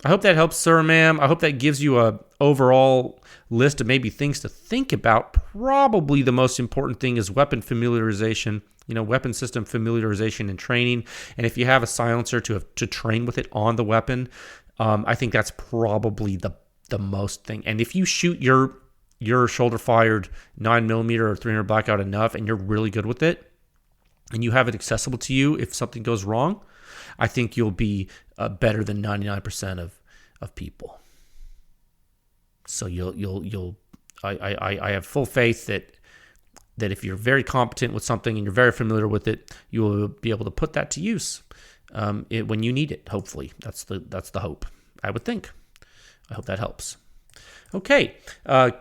I hope that helps, sir, ma'am. I hope that gives you a overall list of maybe things to think about. Probably the most important thing is weapon familiarization, weapon system familiarization and training. And if you have a silencer to train with it on the weapon, I think that's probably the most thing. And if you shoot your shoulder-fired 9mm or 300 blackout enough and you're really good with it and you have it accessible to you if something goes wrong, I think you'll be better than 99% of people. So I have full faith that if you're very competent with something and you're very familiar with it, you will be able to put that to use when you need it. Hopefully, that's the hope. I would think. I hope that helps. Okay,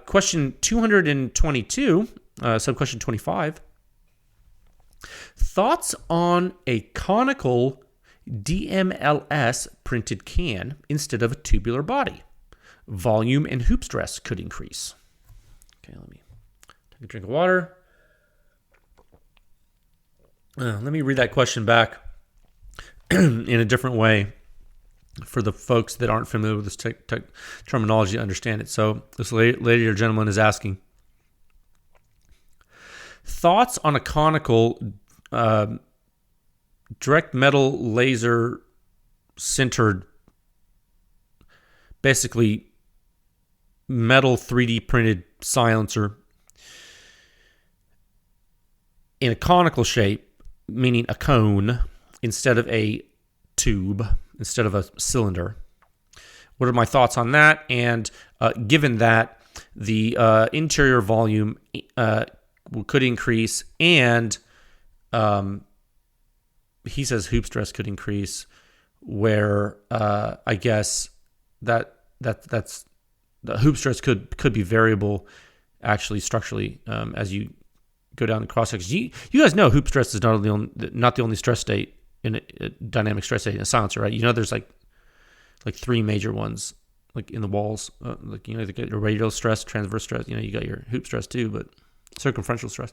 question 222, sub-question 25. Thoughts on a conical DMLS printed can instead of a tubular body. Volume and hoop stress could increase. Okay, let me take a drink of water. Let me read that question back in a different way for the folks that aren't familiar with this terminology to understand it. So this lady or gentleman is asking, thoughts on a conical direct metal laser sintered, basically metal 3D printed silencer in a conical shape, meaning a cone instead of a tube, instead of a cylinder. What are my thoughts on that? And given that the interior volume could increase, and he says hoop stress could increase, where I guess that's the hoop stress could be variable, actually structurally, as you go down the cross sections. You guys know hoop stress is not the only stress state in a dynamic stress state in a silencer, right? There's like three major ones, like in the walls, you got your radial stress, transverse stress. You got your hoop stress too, but circumferential stress.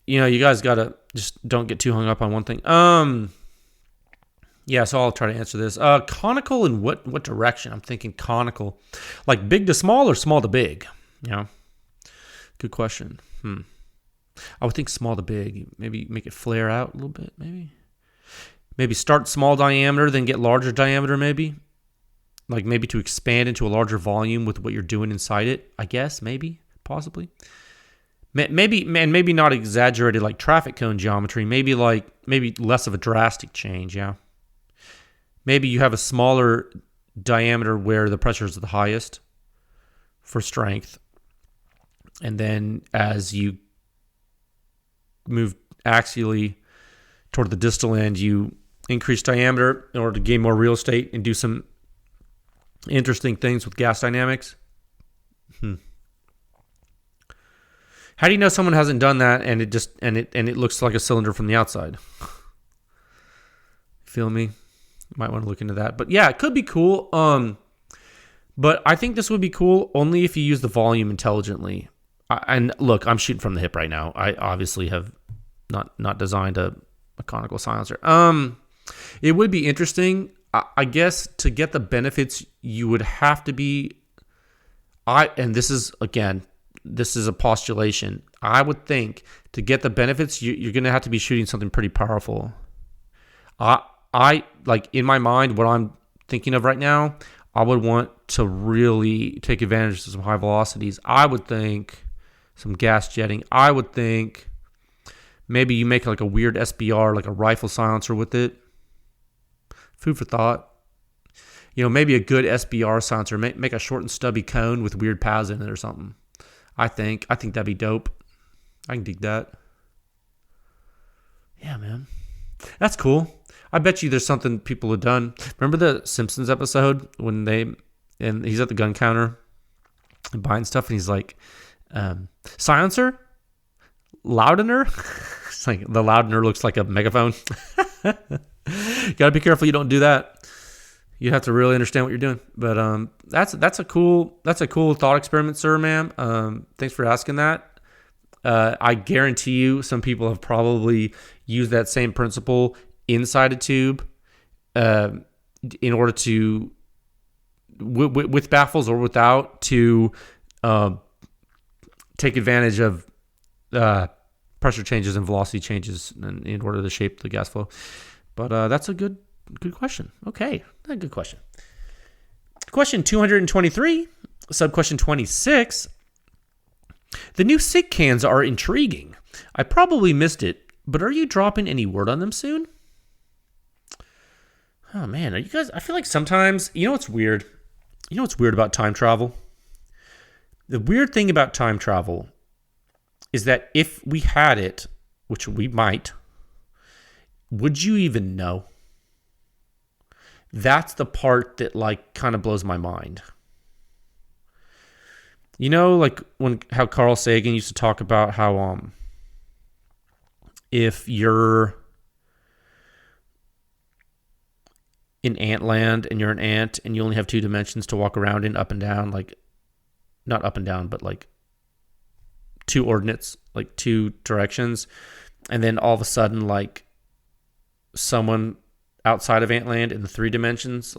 You guys gotta just don't get too hung up on one thing. Yeah, so I'll try to answer this. Conical in what direction? I'm thinking conical, like big to small or small to big. Good question. I would think small to big. Maybe make it flare out a little bit. Maybe start small diameter, then get larger diameter. Maybe to expand into a larger volume with what you're doing inside it. I guess possibly. Maybe not exaggerated like traffic cone geometry. Maybe less of a drastic change. Yeah. Maybe you have a smaller diameter where the pressure is the highest for strength, and then as you move axially toward the distal end, you increase diameter in order to gain more real estate and do some interesting things with gas dynamics. How do you know someone hasn't done that and it looks like a cylinder from the outside? Feel me? You might want to look into that. But yeah, it could be cool. But I think this would be cool only if you use the volume intelligently. And look, I'm shooting from the hip right now. I obviously have not designed a conical silencer. It would be interesting. I guess to get the benefits, you would have to be. And this is a postulation. I would think to get the benefits, you're going to have to be shooting something pretty powerful. I like in my mind, what I'm thinking of right now, I would want to really take advantage of some high velocities. I would think some gas jetting. I would think maybe you make like a weird SBR, like a rifle silencer with it. Food for thought. Maybe a good SBR silencer. Make a short and stubby cone with weird paths in it or something. I think that'd be dope. I can dig that. Yeah, man. That's cool. I bet you there's something people have done. Remember the Simpsons episode when he's at the gun counter and buying stuff, and he's like, silencer? Loudener? It's like the Loudener looks like a megaphone. You gotta be careful you don't do that. You have to really understand what you're doing. But that's a cool thought experiment, sir, ma'am. Thanks for asking that. I guarantee you some people have probably used that same principle inside a tube in order to, with baffles or without, to take advantage of pressure changes and velocity changes in order to shape the gas flow. But that's a good question. Okay, a good question. Question 223, sub-question 26. The new SIG cans are intriguing. I probably missed it, but are you dropping any word on them soon? Oh man, are you guys? I feel like sometimes, what's weird? What's weird about time travel? The weird thing about time travel is that if we had it, which we might, would you even know? That's the part that kind of blows my mind. How Carl Sagan used to talk about how if you're in Antland and you're an ant and you only have two dimensions to walk around in, up and down, not up and down, but two ordinates, two directions, and then all of a sudden someone outside of Antland in the three dimensions,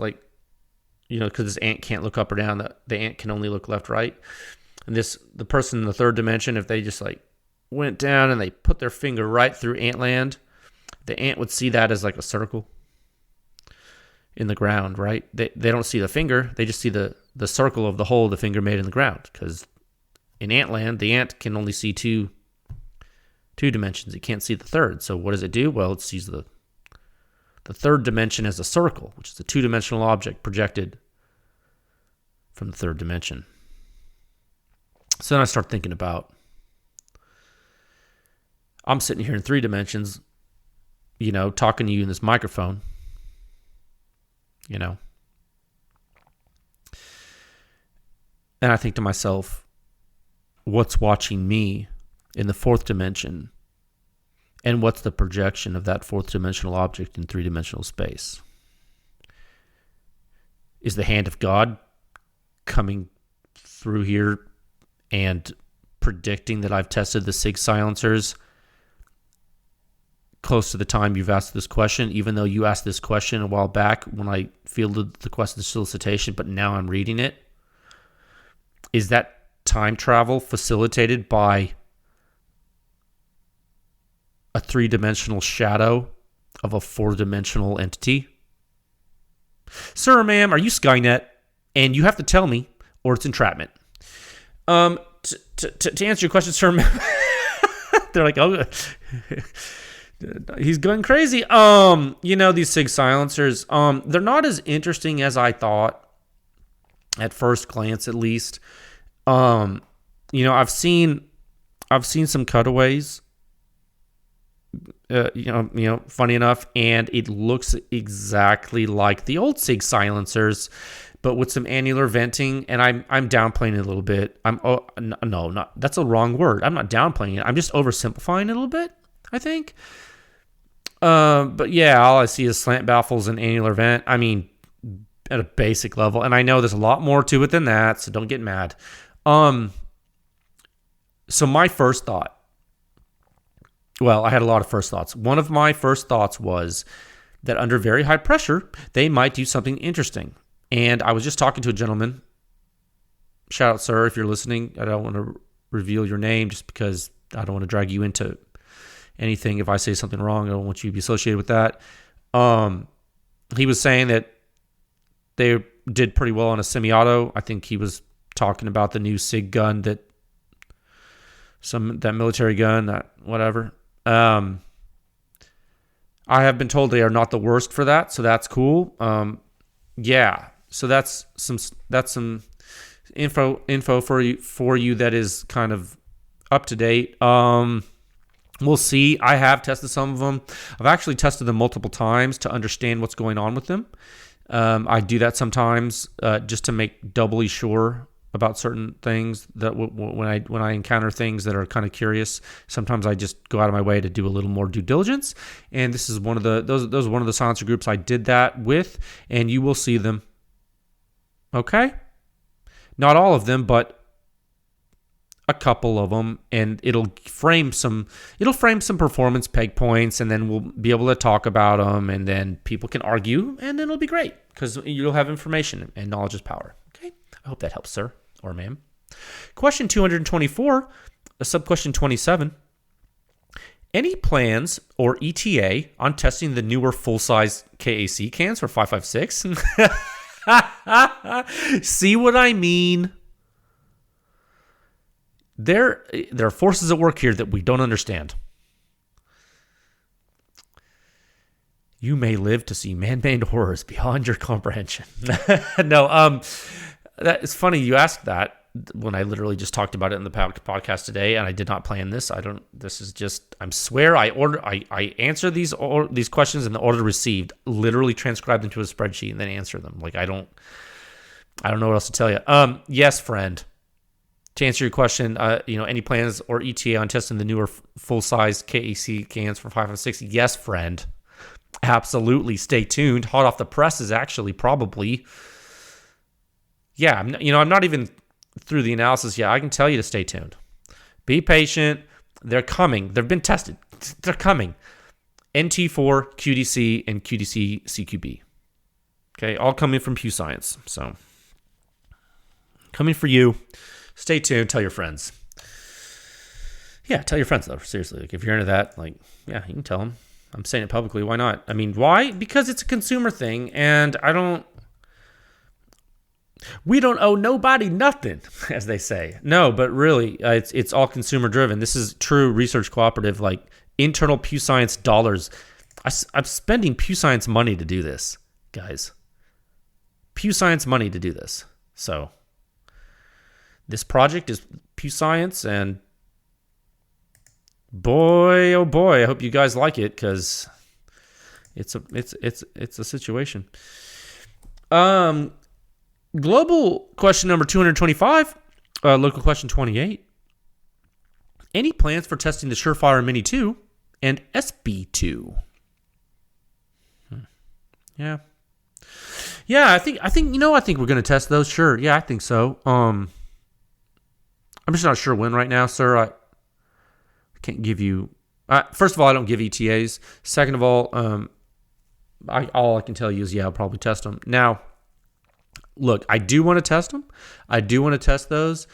because this ant can't look up or down, the ant can only look left, right. And the person in the third dimension, if they just went down and they put their finger right through Antland, the ant would see that as a circle in the ground, right? They don't see the finger, they just see the circle of the hole the finger made in the ground, because in Antland, the ant can only see two dimensions. It can't see the third. So what does it do? Well, it sees the third dimension as a circle, which is a two-dimensional object projected from the third dimension. So then I start thinking about, I'm sitting here in three dimensions, talking to you in this microphone, and I think to myself, what's watching me in the fourth dimension? And what's the projection of that fourth dimensional object in three-dimensional space? Is the hand of God coming through here and predicting that I've tested the SIG silencers close to the time you've asked this question, even though you asked this question a while back when I fielded the question solicitation, but now I'm reading it? Is that time travel facilitated by a three-dimensional shadow of a four-dimensional entity? Sir or ma'am, are you Skynet? And you have to tell me, or it's entrapment. To answer your question, sir, ma'am, They're like, oh, he's going crazy. These SIG silencers, they're not as interesting as I thought at first glance, at least. I've seen some cutaways, funny enough, and it looks exactly like the old SIG silencers, but with some annular venting, and I'm downplaying it a little bit. That's a wrong word. I'm not downplaying it. I'm just oversimplifying it a little bit, I think. But yeah, all I see is slant baffles and annular vent. I mean, at a basic level, and I know there's a lot more to it than that, so don't get mad. So my first thought, I had a lot of first thoughts. One of my first thoughts was that under very high pressure, they might do something interesting. And I was just talking to a gentleman. Shout out, sir, if you're listening. I don't want to reveal your name just because I don't want to drag you into anything. If I say something wrong, I don't want you to be associated with that. He was saying that they did pretty well on a semi-auto. I think he was talking about the new SIG gun, that military gun, that whatever. I have been told they are not the worst for that, so that's cool. So that's some info for you that is kind of up to date. We'll see. I have tested some of them. I've actually tested them multiple times to understand what's going on with them. I do that sometimes just to make doubly sure about certain things, that when I encounter things that are kind of curious, sometimes I just go out of my way to do a little more due diligence. And this is one of the silencer groups I did that with, and you will see them. Okay? Not all of them, but a couple of them, and it'll frame some performance peg points, and then we'll be able to talk about them, and then people can argue, and then it'll be great because you'll have information, and knowledge is power. Okay? I hope that helps, sir or ma'am. Question 224, sub-question 27. Any plans or ETA on testing the newer full-size KAC cans for 5.56? See what I mean? There are forces at work here that we don't understand. You may live to see man-made horrors beyond your comprehension. No, it's funny you asked that when I literally just talked about it in the podcast today, and I did not plan this. I swear I answer these questions in the order received, literally transcribe them to a spreadsheet and then answer them. Like I don't know what else to tell you. Yes, friend. To answer your question, any plans or ETA on testing the newer full-size KAC cans for 5.56? Yes, friend. Absolutely. Stay tuned. Hot off the press is actually probably. Yeah, I'm not even through the analysis yet. I can tell you to stay tuned. Be patient. They're coming. They've been tested. They're coming. NT4, QDC, and QDC CQB. Okay, all coming from PEW Science. So, coming for you. Stay tuned. Tell your friends. Yeah, tell your friends, though. Seriously. Like, if you're into that, you can tell them. I'm saying it publicly. Why not? I mean, why? Because it's a consumer thing, and we don't owe nobody nothing, as they say. No, but really, it's all consumer driven. This is true research cooperative, like internal PEW Science dollars. I'm spending PEW Science money to do this, guys. PEW Science money to do this. So this project is PEW Science, and boy, oh boy, I hope you guys like it, because it's a situation. Global question number 225, local question 28. Any plans for testing the Surefire Mini 2 and SB2? Yeah. Yeah, I think we're going to test those. Sure. Yeah, I think so. I'm just not sure when right now, sir. I can't give you. First of all, I don't give ETAs. Second of all, all I can tell you is, I'll probably test them. Now, look, I do want to test them. I do want to test those,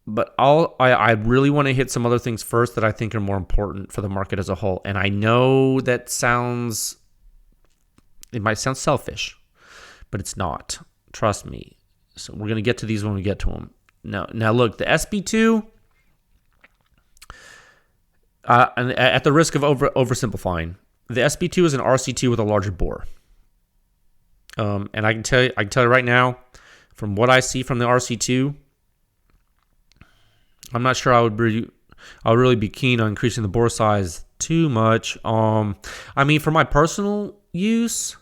but I really want to hit some other things first that I think are more important for the market as a whole. And I know it might sound selfish, but it's not. Trust me. So we're going to get to these when we get to them. Now look, the SB2, And at the risk of oversimplifying, the SB2 is an RC2 with a larger bore. And I can tell you right now, from what I see from the RC2, I'm not sure I would really be keen on increasing the bore size too much. I mean, for my personal use,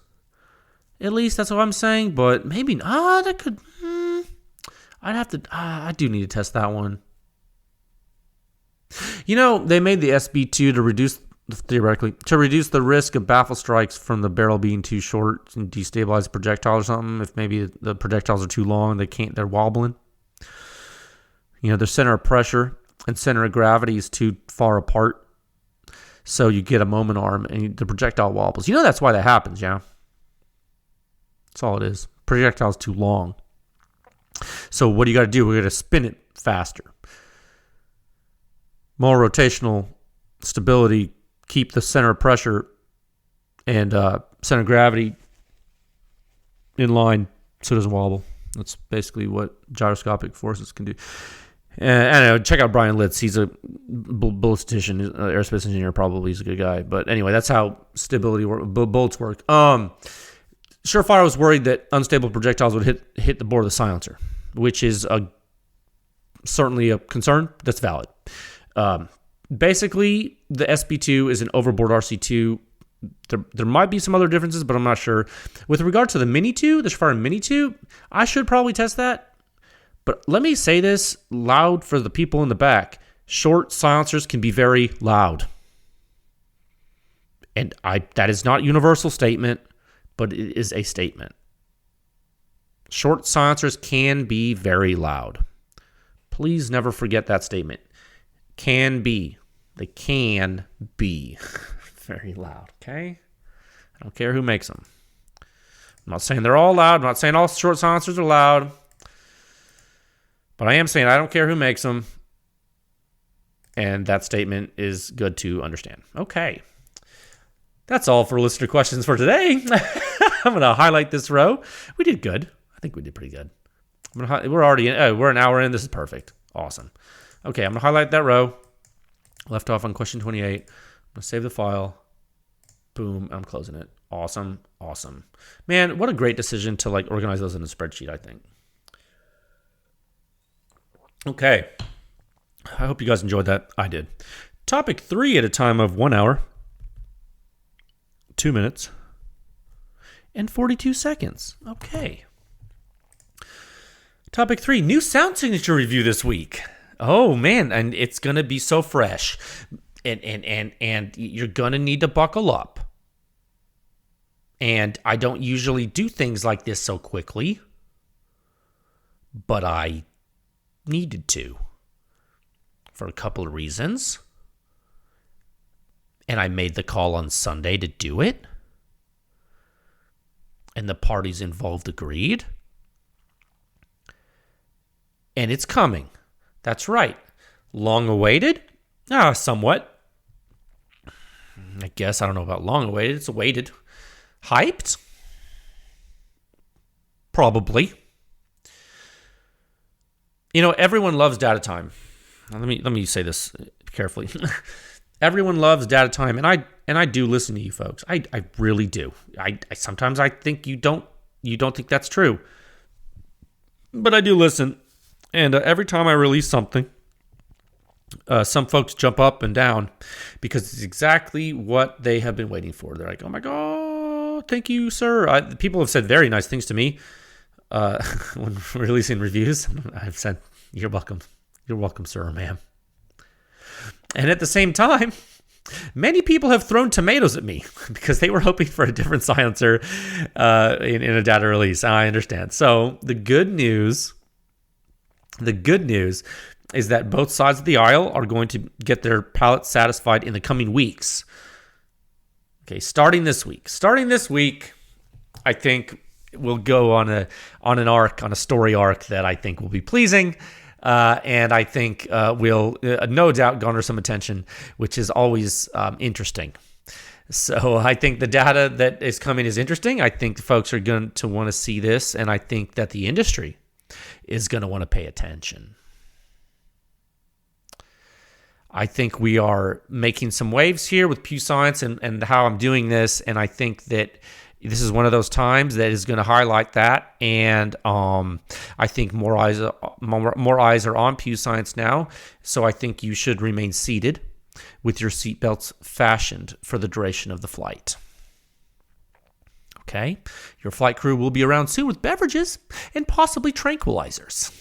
at least that's what I'm saying. But maybe that could. I'd have to. I do need to test that one. They made the SB2 to reduce the risk of baffle strikes from the barrel being too short and destabilize the projectile or something. If maybe the projectiles are too long, they're wobbling. Their center of pressure and center of gravity is too far apart. So you get a moment arm and the projectile wobbles. That's why that happens, yeah? That's all it is. Projectile's too long. So what do you got to do? We're going to spin it faster. More rotational stability, keep the center of pressure and center of gravity in line so it doesn't wobble. That's basically what gyroscopic forces can do. And I don't know, check out Brian Litz. He's a ballicistician, aerospace engineer, probably. He's a good guy. But anyway, that's how stability bolts work. Surefire was worried that unstable projectiles would hit the bore of the silencer, which is certainly a concern. That's valid. Basically, the SB2 is an overboard RC2. There might be some other differences, but I'm not sure. With regard to the Mini 2, the Surefire Mini 2, I should probably test that. But let me say this loud for the people in the back. Short silencers can be very loud. And that is not a universal statement, but it is a statement. Short silencers can be very loud. Please never forget that statement. Can be. They can be very loud, okay? I don't care who makes them. I'm not saying they're all loud. I'm not saying all short silencers are loud. But I am saying I don't care who makes them. And that statement is good to understand. Okay. That's all for listener questions for today. I'm going to highlight this row. We did good. I think we did pretty good. We're an hour in. This is perfect. Awesome. Okay, I'm going to highlight that row. Left off on question 28. I'm going to save the file. Boom. I'm closing it. Awesome. Man, what a great decision to organize those in a spreadsheet, I think. Okay. I hope you guys enjoyed that. I did. Topic 3 at a time of 1 hour, 2 minutes, and 42 seconds. Okay. Topic 3, new sound signature review this week. Oh, man, and it's going to be so fresh. And you're going to need to buckle up. And I don't usually do things like this so quickly, but I needed to for a couple of reasons. And I made the call on Sunday to do it. And the parties involved agreed. And it's coming. That's right. Long awaited? Somewhat. I guess I don't know about long awaited. It's awaited. Hyped? Probably. Everyone loves data time. Now, let me say this carefully. Everyone loves data time, and I do listen to you folks. I really do. I sometimes I think you don't think that's true, but I do listen. And every time I release something, some folks jump up and down because it's exactly what they have been waiting for. They're like, "Oh my God, thank you, sir." People have said very nice things to me when releasing reviews. I've said, "You're welcome. You're welcome, sir or ma'am." And at the same time, many people have thrown tomatoes at me because they were hoping for a different silencer in a data release. I understand. So the good news is that both sides of the aisle are going to get their palate satisfied in the coming weeks. Okay, starting this week, I think we'll go on a story arc that I think will be pleasing. And I think will no doubt garner some attention, which is always interesting. So I think the data that is coming is interesting. I think folks are going to want to see this, and I think that the industry is going to want to pay attention. I think we are making some waves here with PEW Science and how I'm doing this, and I think that this is one of those times that is going to highlight that. And I think more eyes are on PEW Science now, so I think you should remain seated with your seatbelts fashioned for the duration of the flight. Okay, your flight crew will be around soon with beverages and possibly tranquilizers.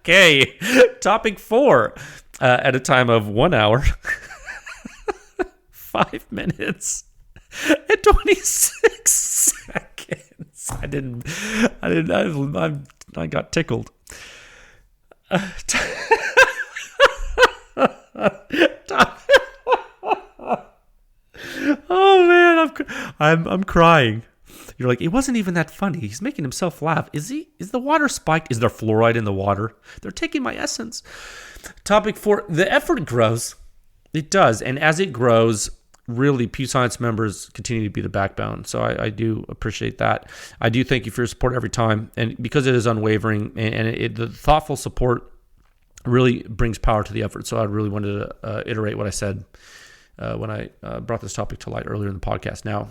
Okay, topic 4. At a time of 1 hour, 5 minutes, and 26 seconds. I got tickled. Oh man, I'm crying. You're like, it wasn't even that funny. He's making himself laugh. Is he? Is the water spiked? Is there fluoride in the water? They're taking my essence. Topic 4, the effort grows. It does. And as it grows, really, PEW Science members continue to be the backbone. So I do appreciate that. I do thank you for your support every time. And because it is unwavering and the thoughtful support really brings power to the effort. So I really wanted to iterate what I said when I brought this topic to light earlier in the podcast. Now,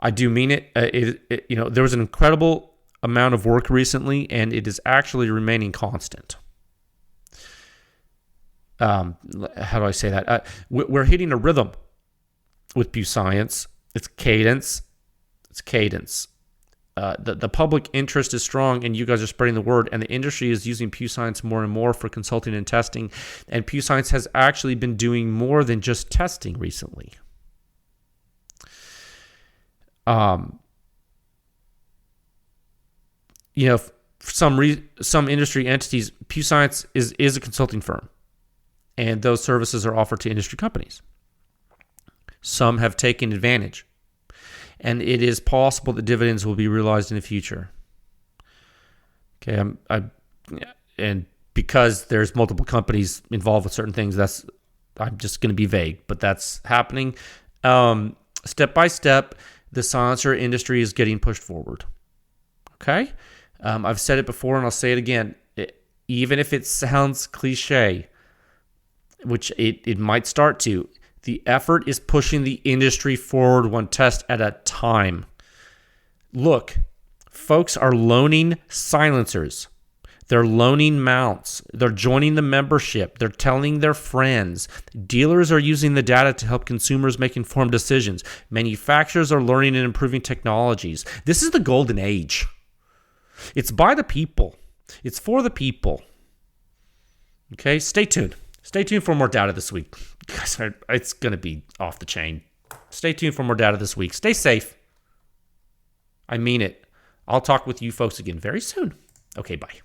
I do mean it. There was an incredible amount of work recently, and it is actually remaining constant. How do I say that? We're hitting a rhythm with PEW Science. It's cadence. The public interest is strong, and you guys are spreading the word, and the industry is using PEW Science more and more for consulting and testing. And PEW Science has actually been doing more than just testing recently. Some industry entities, PEW Science is a consulting firm, and those services are offered to industry companies. Some have taken advantage, and it is possible that dividends will be realized in the future. Okay, and because there's multiple companies involved with certain things, I'm just going to be vague, but that's happening. Step by step, the silencer industry is getting pushed forward. Okay? I've said it before and I'll say it again. Even if it sounds cliche, which it might start to, the effort is pushing the industry forward one test at a time. Look, folks are loaning silencers. They're loaning mounts. They're joining the membership. They're telling their friends. Dealers are using the data to help consumers make informed decisions. Manufacturers are learning and improving technologies. This is the golden age. It's by the people. It's for the people. Okay, stay tuned. Stay tuned for more data this week. Guys, it's going to be off the chain. Stay tuned for more data this week. Stay safe. I mean it. I'll talk with you folks again very soon. Okay, bye.